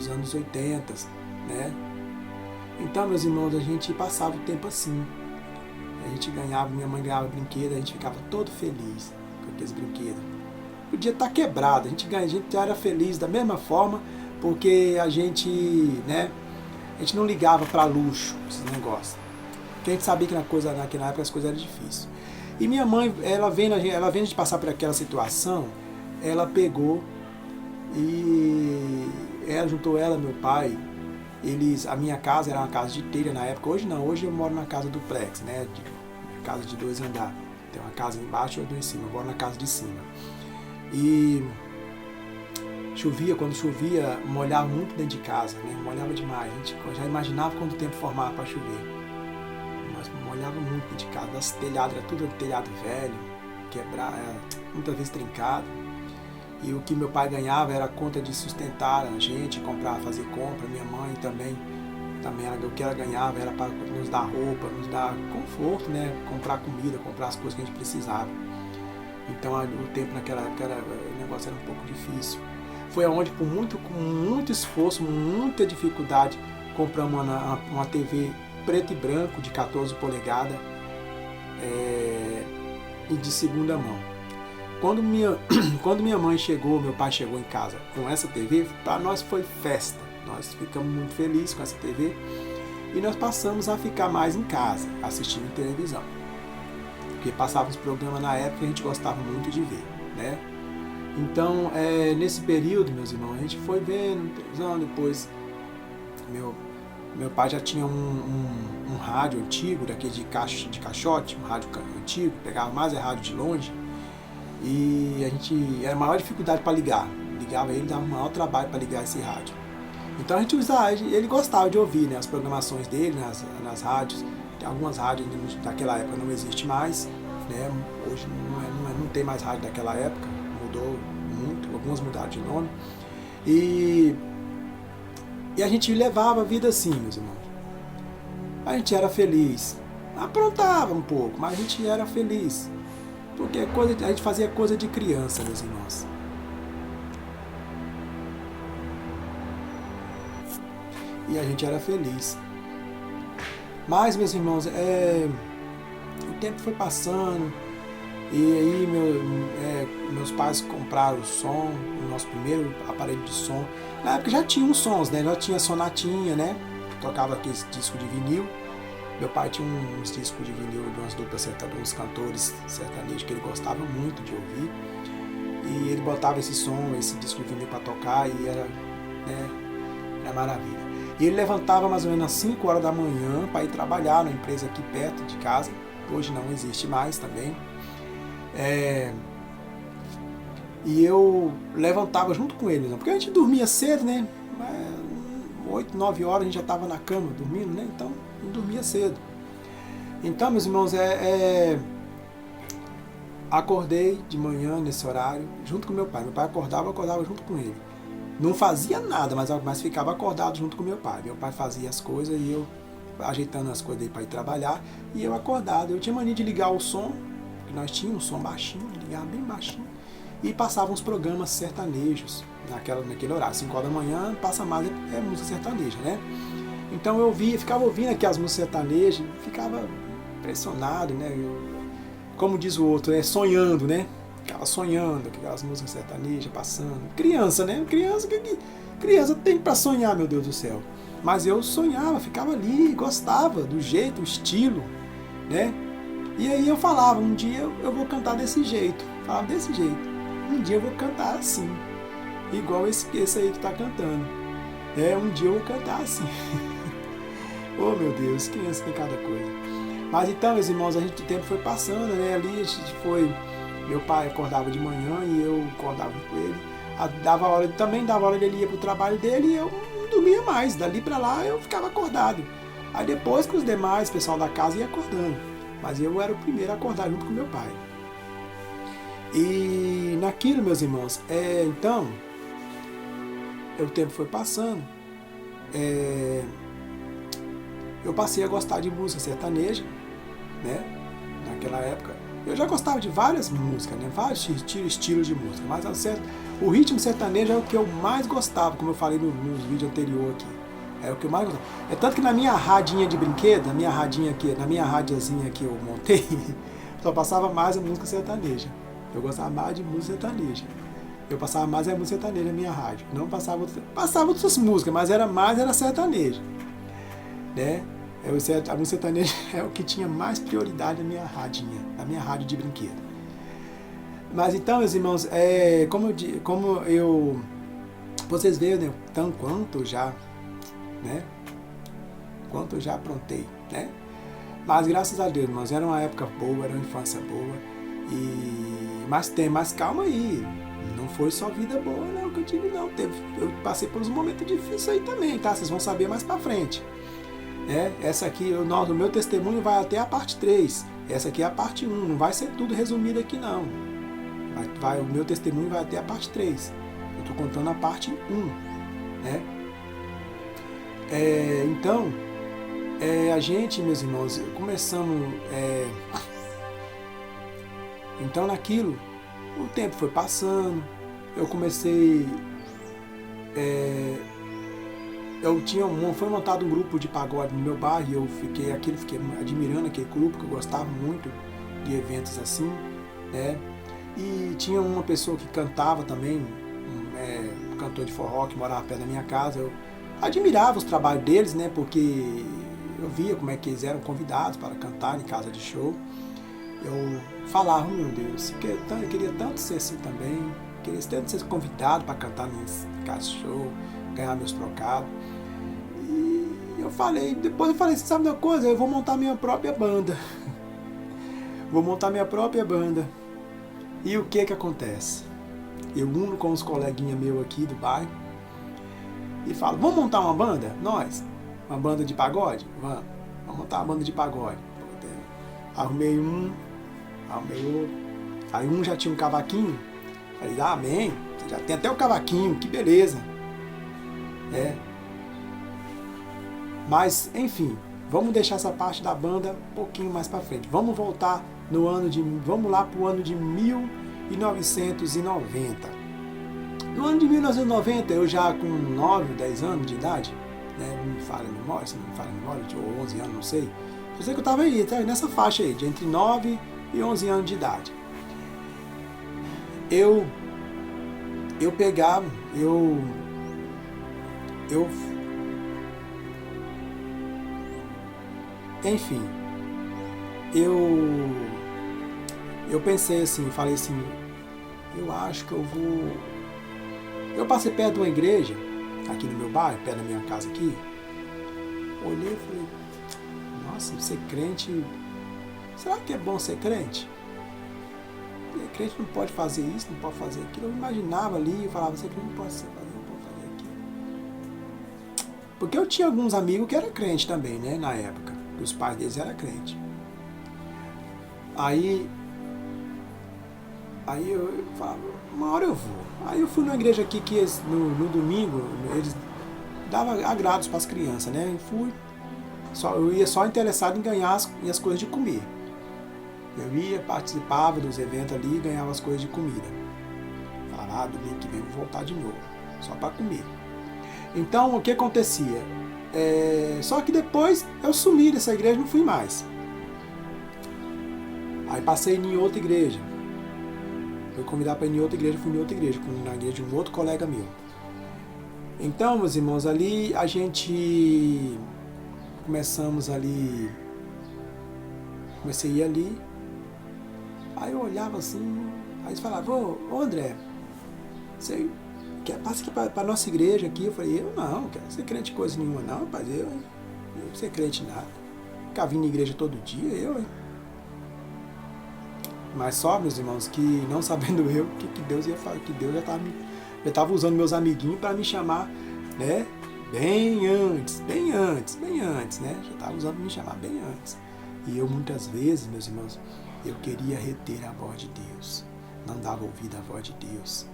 anos 80, né? Então, meus irmãos, a gente passava o tempo assim. A gente ganhava, minha mãe ganhava brinquedo, a gente ficava todo feliz com aqueles brinquedos. Podia estar quebrado, a gente era feliz da mesma forma, porque a gente não ligava para luxo, esses negócios. Porque a gente sabia que na época as coisas eram difíceis. E minha mãe, ela vendo a gente passar por aquela situação, ela pegou e juntou meu pai, a minha casa era uma casa de telha na época, hoje não, hoje eu moro na casa duplex, né, casa de 2 andares, tem uma casa embaixo e outra em cima, eu moro na casa de cima. E quando chovia, molhava muito dentro de casa, né, molhava demais, a gente já imaginava quanto tempo formava para chover. Mas molhava muito dentro de casa, das telhadas, era tudo telhado velho, quebrado, muitas vezes trincado. E o que meu pai ganhava era a conta de sustentar a gente, fazer compra, minha mãe também o que ela ganhava era para nos dar roupa, nos dar conforto, né? Comprar comida, comprar as coisas que a gente precisava. Então o tempo o negócio era um pouco difícil. Foi onde, com muito esforço, muita dificuldade, compramos uma TV preto e branco de 14 polegadas e de segunda mão. Quando minha mãe chegou, meu pai chegou em casa com essa TV, para nós foi festa. Nós ficamos muito felizes com essa TV e nós passamos a ficar mais em casa, assistindo televisão. Porque passavam os programas na época que a gente gostava muito de ver, né? Então, nesse período, meus irmãos, a gente foi vendo televisão. Depois, meu pai já tinha um rádio antigo, daquele de caixote, um rádio antigo, pegava mais rádio de longe. E a gente era a maior dificuldade para ligar. Ligava ele, dava o maior trabalho para ligar esse rádio. Então a gente usava, ele gostava de ouvir, né, as programações dele nas rádios. Tem algumas rádios daquela época não existe mais, né? Hoje não tem mais rádio daquela época, mudou muito, algumas mudaram de nome. E a gente levava a vida assim, meus irmãos. A gente era feliz, aprontava um pouco, mas a gente era feliz. Porque a gente fazia coisa de criança, meus irmãos. E a gente era feliz. Mas, meus irmãos, o tempo foi passando. E aí meus pais compraram o som, o nosso primeiro aparelho de som. Na época já tinha uns sons, né? Já tinha sonatinha, né? Tocava aqueles discos de vinil. Meu pai tinha uns discos de vinil de umas duplas sertanejas, uns cantores sertanejos que ele gostava muito de ouvir. E ele botava esse som, esse disco de vinil para tocar e era maravilha. E ele levantava mais ou menos às 5 horas da manhã para ir trabalhar na empresa aqui perto de casa. Hoje não existe mais também. E eu levantava junto com ele, porque a gente dormia cedo, né? 8, 9 horas a gente já estava na cama dormindo, né? Então eu dormia cedo. Então, meus irmãos, acordei de manhã nesse horário junto com meu pai. Meu pai acordava, eu acordava junto com ele. Não fazia nada, mas ficava acordado junto com meu pai. Meu pai fazia as coisas e eu ajeitando as coisas dele para ir trabalhar. E eu acordado. Eu tinha mania de ligar o som, porque nós tínhamos um som baixinho, ligava bem baixinho. E passavam uns programas sertanejos naquele horário. 5 horas da manhã, passa mais, música sertaneja, né? Então eu ficava ouvindo aquelas músicas sertanejas, ficava impressionado, né? Como diz o outro, sonhando, né? Ficava sonhando, aquelas músicas sertanejas passando. Criança, né? Criança tem pra sonhar, meu Deus do céu. Mas eu sonhava, ficava ali, gostava do jeito, do estilo, né? E aí eu falava, um dia eu vou cantar desse jeito. Falava desse jeito. Um dia eu vou cantar assim. Igual esse aí que tá cantando. Um dia eu vou cantar assim. Oh, meu Deus, criança tem cada coisa. Mas então, meus irmãos, o tempo foi passando, né? Ali a gente foi... Meu pai acordava de manhã e eu acordava com ele. Também dava hora dele ia pro trabalho dele e eu não dormia mais. Dali pra lá eu ficava acordado. Aí depois que os demais, o pessoal da casa ia acordando. Mas eu era o primeiro a acordar junto com meu pai. E naquilo, meus irmãos, então, o tempo foi passando. Eu passei a gostar de música sertaneja, né? Naquela época. Eu já gostava de várias músicas, né? Vários estilos de música, mas o ritmo sertanejo é o que eu mais gostava, como eu falei nos vídeos anteriores aqui. É o que eu mais gostava. É tanto que na minha radinha de brinquedo, na minha radiazinha que eu montei, só passava mais a música sertaneja. Eu gostava mais de música sertaneja. Eu passava mais a música sertaneja na minha rádio. Não passava outras músicas, mas era sertaneja, né? A música sertaneja é o que tinha mais prioridade na minha radinha, na minha rádio de brinquedo. Mas então, meus irmãos, vocês veem, né, quanto eu já aprontei, né? Mas graças a Deus, irmãos, era uma época boa, era uma infância boa. Mas calma aí, não foi só vida boa, não, que eu tive, não. Eu passei por uns momentos difíceis aí também, tá? Vocês vão saber mais pra frente. Essa aqui, o meu testemunho vai até a parte 3. Essa aqui é a parte 1, não vai ser tudo resumido aqui, não. O meu testemunho vai até a parte 3. Eu estou contando a parte 1, né? Então, a gente, meus irmãos, começamos... Então, naquilo, o tempo foi passando, eu comecei foi montado um grupo de pagode no meu bairro, e eu fiquei admirando aquele grupo, que eu gostava muito de eventos assim, né? E tinha uma pessoa que cantava também, um cantor de forró que morava perto da minha casa. Eu admirava os trabalhos deles, né? Porque eu via como é que eles eram convidados para cantar em casa de show. Eu falava, meu Deus, eu queria tanto ser assim também, queria tanto ser convidado para cantar em casa de show, ganhar meus trocados. Depois eu falei, sabe uma coisa? Eu vou montar minha própria banda. Vou montar minha própria banda. E o que acontece? Eu uno com uns coleguinhas meus aqui do bairro e falo, vamos montar uma banda? Nós? Uma banda de pagode? Vamos montar uma banda de pagode. Arrumei outro. Aí um já tinha um cavaquinho. Falei, amém, você já tem até o cavaquinho, que beleza. Mas, enfim, vamos deixar essa parte da banda um pouquinho mais pra frente. Vamos voltar vamos lá pro ano de 1990. No ano de 1990, eu já com 9, 10 anos de idade, né, não me falha a memória, se não me falha a memória, ou 11 anos, não sei. Eu sei que eu estava aí, nessa faixa aí, de entre 9 e 11 anos de idade. Enfim, eu pensei assim, falei assim, eu acho que eu vou... Eu passei perto de uma igreja, aqui no meu bairro, perto da minha casa aqui, olhei e falei, nossa, ser crente, será que é bom ser crente? Crente não pode fazer isso, não pode fazer aquilo. Eu imaginava ali, eu falava, você não pode fazer, não pode fazer aquilo. Porque eu tinha alguns amigos que eram crentes também, né, na época. Os pais deles eram crentes. Aí eu falava, uma hora eu vou. Aí eu fui numa igreja aqui que no domingo, eles davam agrados para as crianças, né? Eu ia só interessado em ganhar as coisas de comer. Eu ia, participava dos eventos ali e ganhava as coisas de comida. Falava, domingo que vem eu vou voltar de novo, só para comer. Então, o que acontecia? Só que depois eu sumi dessa igreja e não fui mais. Aí passei em outra igreja. Fui convidado para ir em outra igreja, fui em outra igreja, na igreja de um outro colega meu. Então, meus irmãos, ali a gente comecei a ir ali. Aí eu olhava assim, aí eles falavam, ô André, você passa aqui para a nossa igreja aqui. Eu falei, eu não quero ser crente coisa nenhuma não, rapaz, eu não ser crente nada. Ficar vindo na igreja todo dia, hein? Mas só, meus irmãos, que não sabendo eu que Deus ia fazer, que Deus já estava usando meus amiguinhos para me chamar, né? Bem antes, né? Já estava usando para me chamar bem antes. E eu muitas vezes, meus irmãos, eu queria reter a voz de Deus, não dava ouvido à voz de Deus.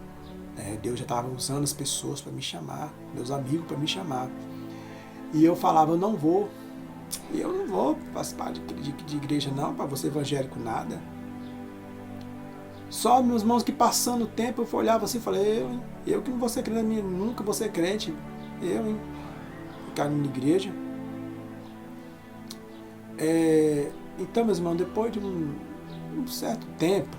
Deus já estava usando as pessoas para me chamar, meus amigos para me chamar. E eu falava, eu não vou participar de igreja não, para você evangélico nada. Só, meus irmãos, que passando o tempo eu olhava assim e falei, eu que não vou ser crente, nunca vou ser crente, ficar na igreja. Então, meus irmãos, depois de um certo tempo,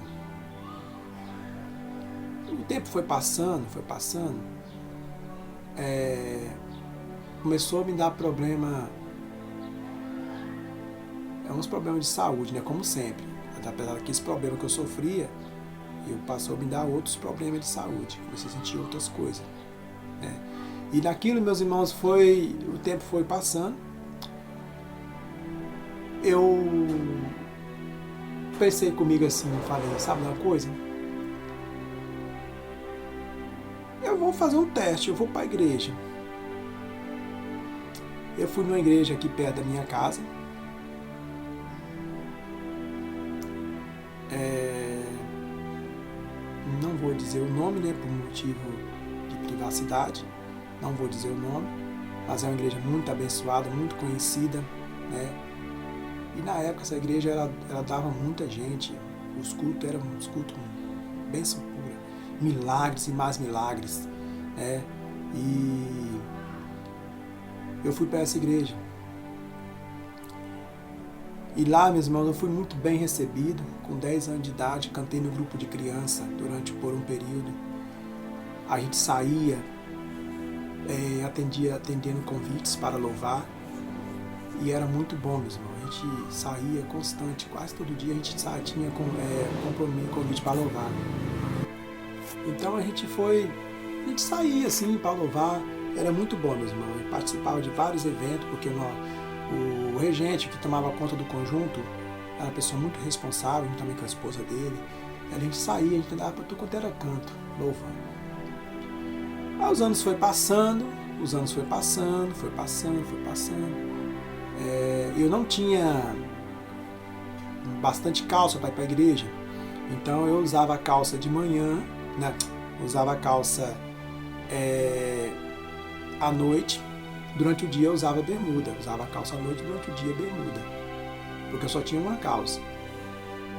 o tempo foi passando, começou a me dar problema, uns problemas de saúde, né, como sempre. Apesar daqueles problemas que eu sofria, passou a me dar outros problemas de saúde, comecei a sentir outras coisas, né? E naquilo, meus irmãos, o tempo foi passando, eu pensei comigo assim, falei, sabe uma coisa? Eu vou fazer um teste, eu vou para a igreja. Eu fui numa igreja aqui perto da minha casa. Não vou dizer o nome, né, por motivo de privacidade. Não vou dizer o nome, mas é uma igreja muito abençoada, muito conhecida, né? E na época essa igreja ela dava muita gente. Os cultos eram uns cultos bem pura, milagres e mais milagres, né? E eu fui para essa igreja. E lá, meus irmãos, eu fui muito bem recebido. Com 10 anos de idade, cantei no grupo de criança por um período. A gente saía, atendendo convites para louvar. E era muito bom, meus irmãos. A gente saía constante, quase todo dia a gente tinha compromisso, convite para louvar. Então a gente saía assim para louvar. Era muito bom, meus irmãos. Eu participava de vários eventos, porque o regente que tomava conta do conjunto era uma pessoa muito responsável, também com a esposa dele. A gente saía, a gente andava para tudo quanto era canto, louvando. Aí os anos foi passando. Eu não tinha bastante calça para ir para a igreja, então eu usava a calça de manhã, né? Usava a calça à noite. Durante o dia eu usava bermuda, usava a calça à noite, durante o dia bermuda, porque eu só tinha uma calça.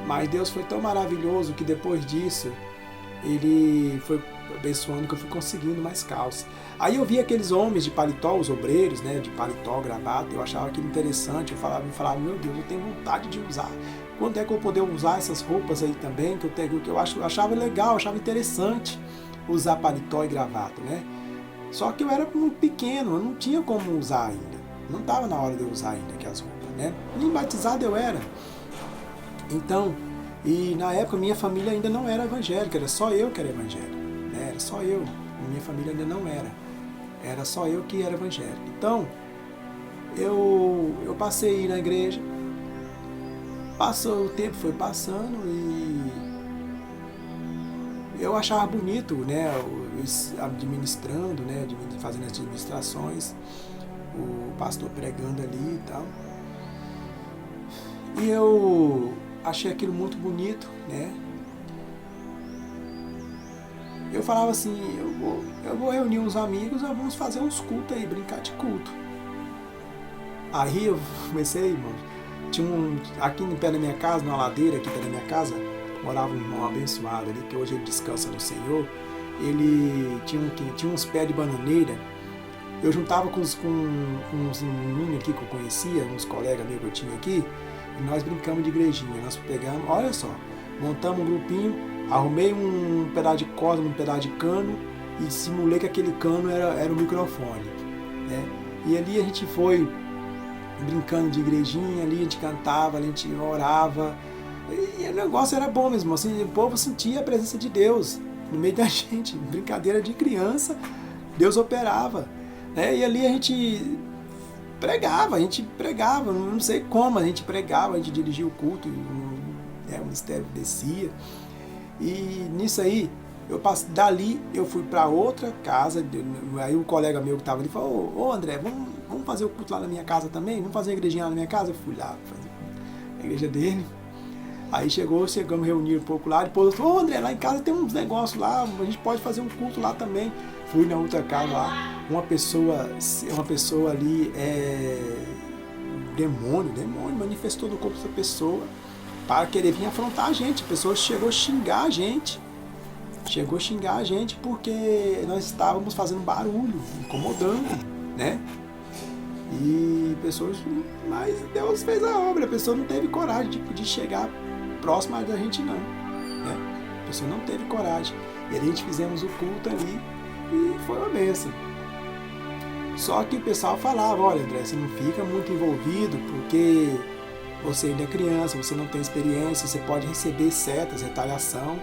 Mas Deus foi tão maravilhoso que depois disso Ele foi abençoando que eu fui conseguindo mais calça. Aí eu via aqueles homens de paletó, os obreiros, né, de paletó, gravata, eu achava aquilo interessante, eu falava, meu Deus, eu tenho vontade de usar. Quando é que eu vou poder usar essas roupas aí também, que eu achava legal, achava interessante usar paletó e gravata, né? Só que eu era muito pequeno, eu não tinha como usar ainda. Não estava na hora de eu usar ainda aquelas roupas, né? Nem batizado eu era. Então, e na época minha família ainda não era evangélica, era só eu que era evangélico, né? Era só eu, minha família ainda não era. Era só eu que era evangélico. Então, eu passei a ir na igreja, o tempo foi passando e eu achava bonito, né, administrando, né, fazendo as administrações, o pastor pregando ali e tal. E eu achei aquilo muito bonito, né? Eu falava assim, eu vou reunir uns amigos, vamos fazer uns cultos aí, brincar de culto. Aí eu comecei, irmão, aqui no pé da minha casa, numa ladeira aqui perto da minha casa, morava um irmão abençoado ali, que hoje ele descansa no Senhor. Ele tinha uns pés de bananeira. Eu juntava com uns meninos aqui que eu conhecia, uns colegas meus que eu tinha aqui, e nós brincamos de igrejinha. Nós pegamos, olha só, montamos um grupinho, arrumei um pedaço de corda, um pedaço de cano e simulei que aquele cano era o microfone, né? E ali a gente foi brincando de igrejinha, ali a gente cantava, ali a gente orava. E o negócio era bom mesmo, assim, o povo sentia a presença de Deus no meio da gente, brincadeira de criança, Deus operava, né? E ali a gente pregava, não sei como, a gente pregava, a gente dirigia o culto, o ministério descia, e nisso aí, dali eu fui para outra casa, aí o colega meu que estava ali falou, ô André, vamos fazer o culto lá na minha casa também? Vamos fazer a igrejinha lá na minha casa? Eu fui lá fazer a igreja dele. Aí chegamos, reunir um pouco lá, depois ô André, lá em casa tem uns negócios lá, a gente pode fazer um culto lá também. Fui na outra casa lá, uma pessoa ali, demônio manifestou no corpo dessa pessoa para querer vir afrontar a gente. A pessoa chegou a xingar a gente porque nós estávamos fazendo barulho, incomodando, né? E pessoas, mas Deus fez a obra, a pessoa não teve coragem de chegar próxima da gente não, né? A pessoa não teve coragem. E a gente fizemos o culto ali e foi uma bênção. Só que o pessoal falava, olha André, você não fica muito envolvido porque você ainda é criança, você não tem experiência, você pode receber setas, retaliação,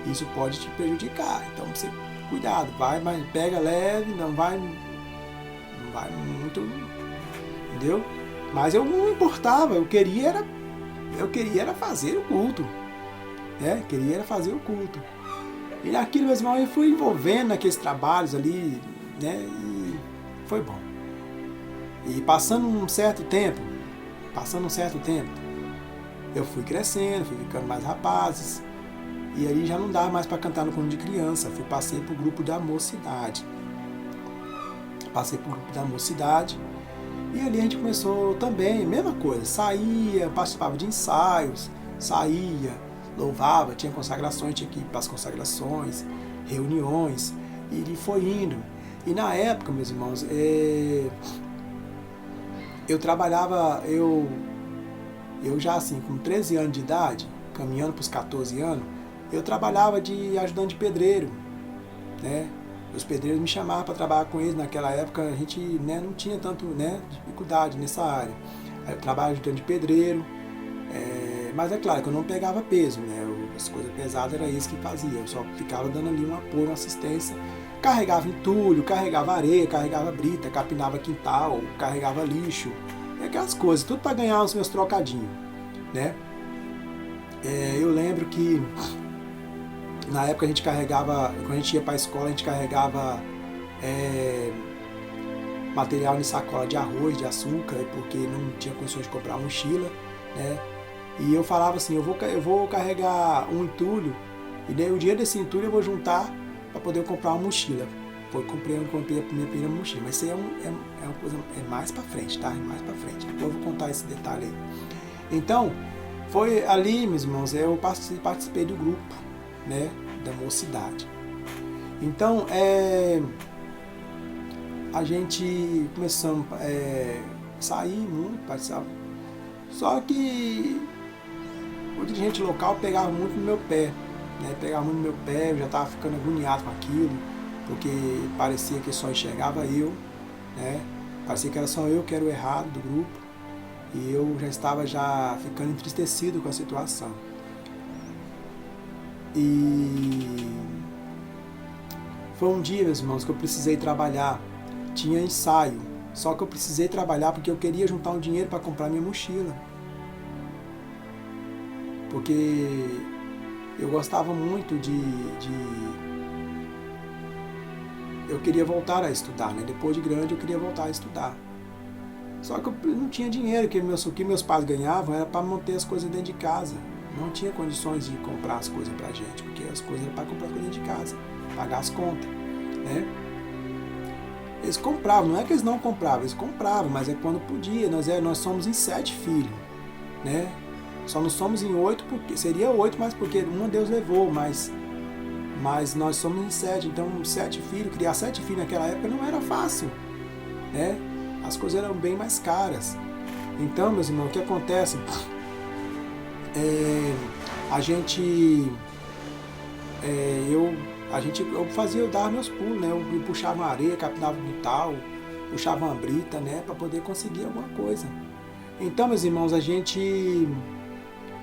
isso pode te prejudicar. Então você, cuidado, mas pega leve, não vai muito, entendeu? Mas eu não importava, eu queria era fazer o culto, né? Queria era fazer o culto. E naquilo, meus irmãos, eu fui envolvendo naqueles trabalhos ali, né? E foi bom. E passando um certo tempo, eu fui crescendo, fui ficando mais rapazes. E aí já não dava mais para cantar no coro de criança. Passei pro grupo da mocidade. E ali a gente começou também, mesma coisa, saía, participava de ensaios, louvava, tinha consagrações, tinha que ir para as consagrações, reuniões, e ele foi indo. E na época, meus irmãos, eu trabalhava, eu já assim, com 13 anos de idade, caminhando para os 14 anos, eu trabalhava de ajudante de pedreiro, né? Os pedreiros me chamavam para trabalhar com eles. Naquela época a gente, né, não tinha tanto, né, dificuldade nessa área. Aí eu trabalhava ajudante de pedreiro, mas é claro que eu não pegava peso, né? As coisas pesadas era isso que fazia. Eu só ficava dando ali um apoio, uma assistência. Carregava entulho, carregava areia, carregava brita, capinava quintal, carregava lixo, aquelas coisas, tudo para ganhar os meus trocadinhos, né? Eu lembro que na época a gente carregava, quando a gente ia para a escola, a gente carregava material em sacola de arroz, de açúcar, porque não tinha condições de comprar mochila, né? E eu falava assim, eu vou carregar um entulho, e daí o dia desse entulho eu vou juntar para poder comprar uma mochila. Comprei a minha primeira mochila, mas isso aí é uma coisa, mais para frente, tá? Mais para frente. Depois eu vou contar esse detalhe aí. Então, foi ali, meus irmãos, eu participei do grupo, né, da mocidade. Então, a gente começamos a sair muito, participar. Só que o dirigente local pegava muito no meu pé, né? Pegava muito no meu pé, eu já estava ficando agoniado com aquilo, porque parecia que só enxergava eu, né? Parecia que era só eu que era o errado do grupo, e eu já estava ficando entristecido com a situação. E foi um dia, meus irmãos, que eu precisei trabalhar. Tinha ensaio, só que eu precisei trabalhar porque eu queria juntar um dinheiro para comprar minha mochila. Porque eu gostava muito eu queria voltar a estudar, né? Depois de grande eu queria voltar a estudar. Só que eu não tinha dinheiro, o que meus pais ganhavam era para manter as coisas dentro de casa. Não tinha condições de comprar as coisas pra gente, porque as coisas eram para comprar dentro de casa, pagar as contas, né? Eles compravam, não é que eles não compravam, eles compravam, mas é quando podia. Nós somos em 7 filhos, né? Só não somos em 8, porque seria 8, mas porque uma Deus levou, mas nós somos em 7, então 7 filhos, criar 7 filhos naquela época não era fácil, né? As coisas eram bem mais caras. Então, meus irmãos, o que acontece? Eu dava meus pulos, né? Eu puxava uma areia, capinava um tal, puxava uma brita, né? Para poder conseguir alguma coisa. Então, meus irmãos,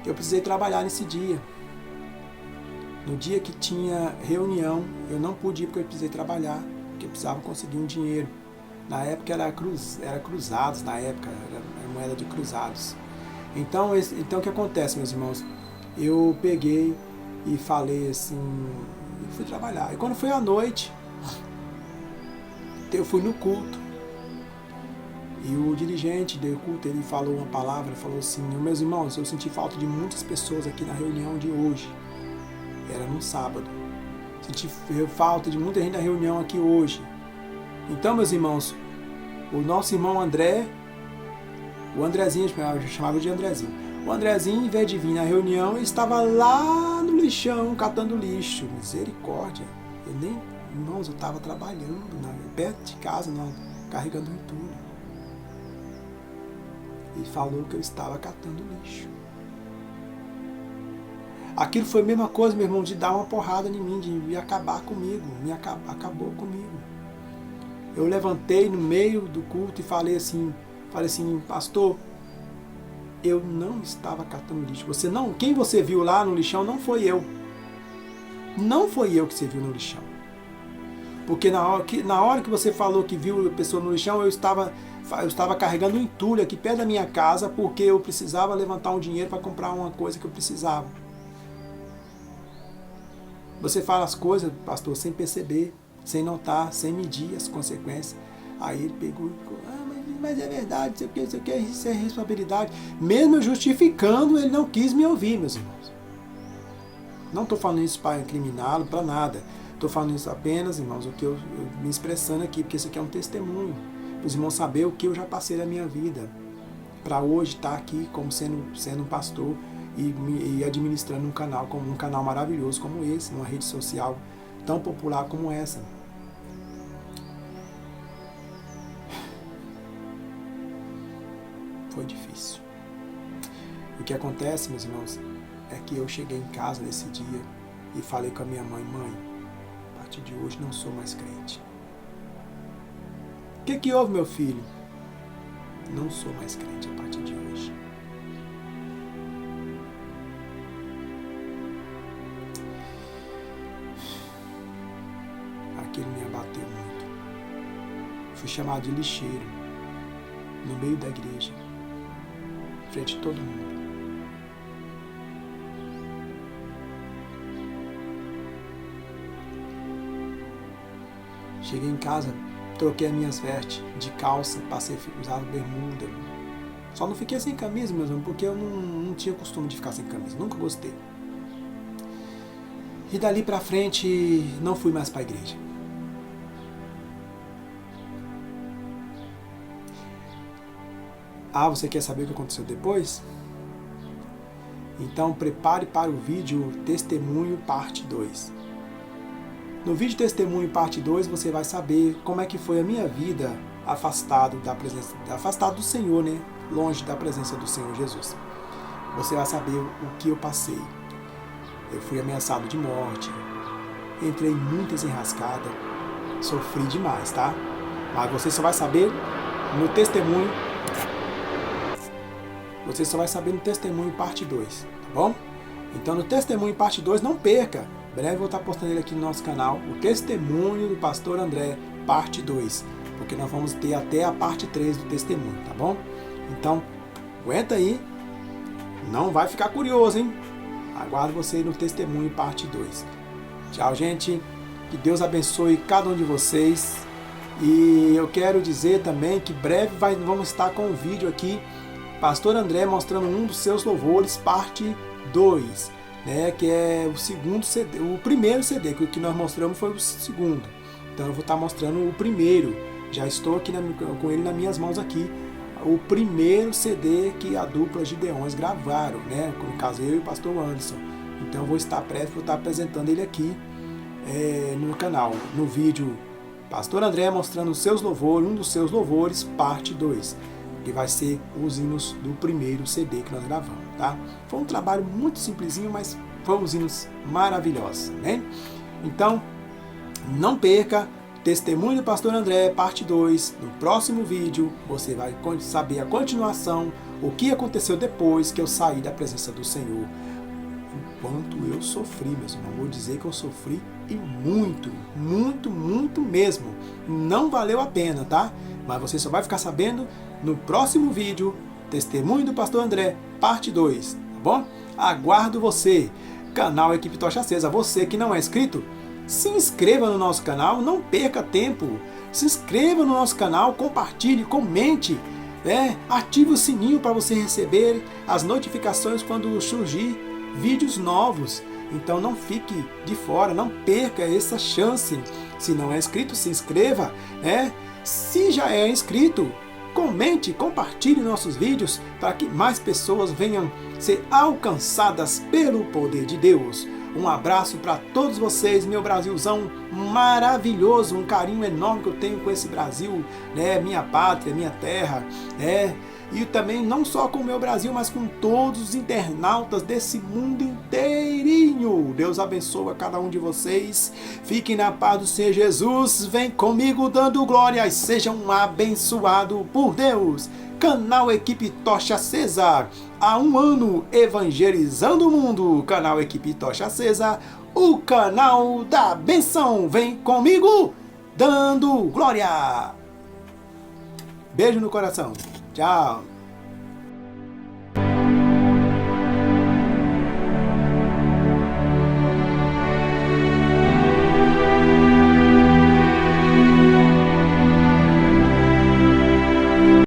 eu precisei trabalhar nesse dia. No dia que tinha reunião, eu não pude ir porque eu precisei trabalhar, porque eu precisava conseguir um dinheiro. Na época era cruzados, era moeda de cruzados. Então o que acontece, meus irmãos? Eu peguei e falei assim, e fui trabalhar. E quando foi à noite, eu fui no culto. E o dirigente do culto, ele falou uma palavra, falou assim, meus irmãos, eu senti falta de muitas pessoas aqui na reunião de hoje. Era num sábado. Senti falta de muita gente na reunião aqui hoje. Então, meus irmãos, o nosso irmão André, o Andrezinho, eu chamava de Andrezinho. O Andrezinho, em vez de vir na reunião, ele estava lá no lixão, catando lixo. Misericórdia. Irmãos, eu estava trabalhando perto de casa, carregando entulho. E falou que eu estava catando lixo. Aquilo foi a mesma coisa, meu irmão, de dar uma porrada em mim, de acabar comigo. Acabou comigo. Eu levantei no meio do culto e falei assim, pastor, eu não estava catando lixo. Quem você viu lá no lixão não foi eu. Não foi eu que você viu no lixão. Porque na hora que você falou que viu a pessoa no lixão, eu estava carregando um entulho aqui perto da minha casa, porque eu precisava levantar um dinheiro para comprar uma coisa que eu precisava. Você fala as coisas, pastor, sem perceber, sem notar, sem medir as consequências. Aí ele pegou e ficou, mas é verdade, isso é responsabilidade. Mesmo eu justificando, ele não quis me ouvir, meus irmãos. Não estou falando isso para incriminá-lo, para nada. Estou falando isso apenas, irmãos, o que eu me expressando aqui, porque isso aqui é um testemunho. Para os irmãos saberem o que eu já passei na minha vida. Para hoje estar aqui como sendo um pastor e administrando um canal maravilhoso como esse, numa rede social tão popular como essa. Foi difícil. O que acontece, meus irmãos, é que eu cheguei em casa nesse dia e falei com a minha mãe: mãe, a partir de hoje não sou mais crente. O que houve, meu filho? Não sou mais crente a partir de hoje. Aquilo me abateu muito. Fui chamado de lixeiro no meio da igreja, frente de todo mundo. Cheguei em casa, troquei as minhas vestes de calça, passei a usar bermuda. Só não fiquei sem camisa, meus irmãos, porque eu não tinha costume de ficar sem camisa, nunca gostei. E dali pra frente, não fui mais pra igreja. Ah, você quer saber o que aconteceu depois? Então prepare para o vídeo Testemunho Parte 2. No vídeo Testemunho Parte 2 você vai saber como é que foi a minha vida afastado do Senhor, né? Longe da presença do Senhor Jesus. Você vai saber o que eu passei. Eu fui ameaçado de morte, entrei em muitas enrascadas, sofri demais, tá? Mas você só vai saber no testemunho. Você só vai saber no Testemunho Parte 2, tá bom? Então no Testemunho Parte 2 não perca. Em breve eu vou estar postando ele aqui no nosso canal, o Testemunho do Pastor André, Parte 2. Porque nós vamos ter até a Parte 3 do Testemunho, tá bom? Então, aguenta aí. Não vai ficar curioso, hein? Aguardo você no Testemunho Parte 2. Tchau, gente. Que Deus abençoe cada um de vocês. E eu quero dizer também que breve vamos estar com um vídeo aqui, Pastor André mostrando um dos seus louvores, parte 2, né, que é o segundo CD, o primeiro CD, que o que nós mostramos foi o segundo. Então eu vou estar mostrando o primeiro. Já estou aqui com ele nas minhas mãos aqui, o primeiro CD que a dupla Gideões gravaram, né, no caso eu e o Pastor Anderson. Então eu vou estar apresentando ele aqui no canal, no vídeo Pastor André mostrando os seus louvores, um dos seus louvores, parte 2. Que vai ser os hinos do primeiro CD que nós gravamos, tá? Foi um trabalho muito simplesinho, mas foram os hinos maravilhosos, né? Então, não perca Testemunho do Pastor André, parte 2. No próximo vídeo, você vai saber a continuação, o que aconteceu depois que eu saí da presença do Senhor. O quanto eu sofri, meus irmãos. Vou dizer que eu sofri e muito, muito, muito mesmo. Não valeu a pena, tá? Mas você só vai ficar sabendo no próximo vídeo, Testemunho do Pastor André, parte 2, tá bom? Aguardo você, canal Equipe Tocha Acesa. Você que não é inscrito, se inscreva no nosso canal, não perca tempo. Se inscreva no nosso canal, compartilhe, comente, ative o sininho para você receber as notificações quando surgir vídeos novos. Então não fique de fora, não perca essa chance. Se não é inscrito, se inscreva, Se já é inscrito, comente, compartilhe nossos vídeos para que mais pessoas venham ser alcançadas pelo poder de Deus. Um abraço para todos vocês, meu Brasilzão maravilhoso, um carinho enorme que eu tenho com esse Brasil, minha pátria, minha terra, e também não só com o meu Brasil, mas com todos os internautas desse mundo inteirinho. Deus abençoe a cada um de vocês. Fiquem na paz do Senhor Jesus. Vem comigo dando glória e sejam abençoados por Deus. Canal Equipe Tocha Acesa, há 1 ano evangelizando o mundo. Canal Equipe Tocha Acesa, o canal da benção. Vem comigo dando glória. Beijo no coração. Tchau.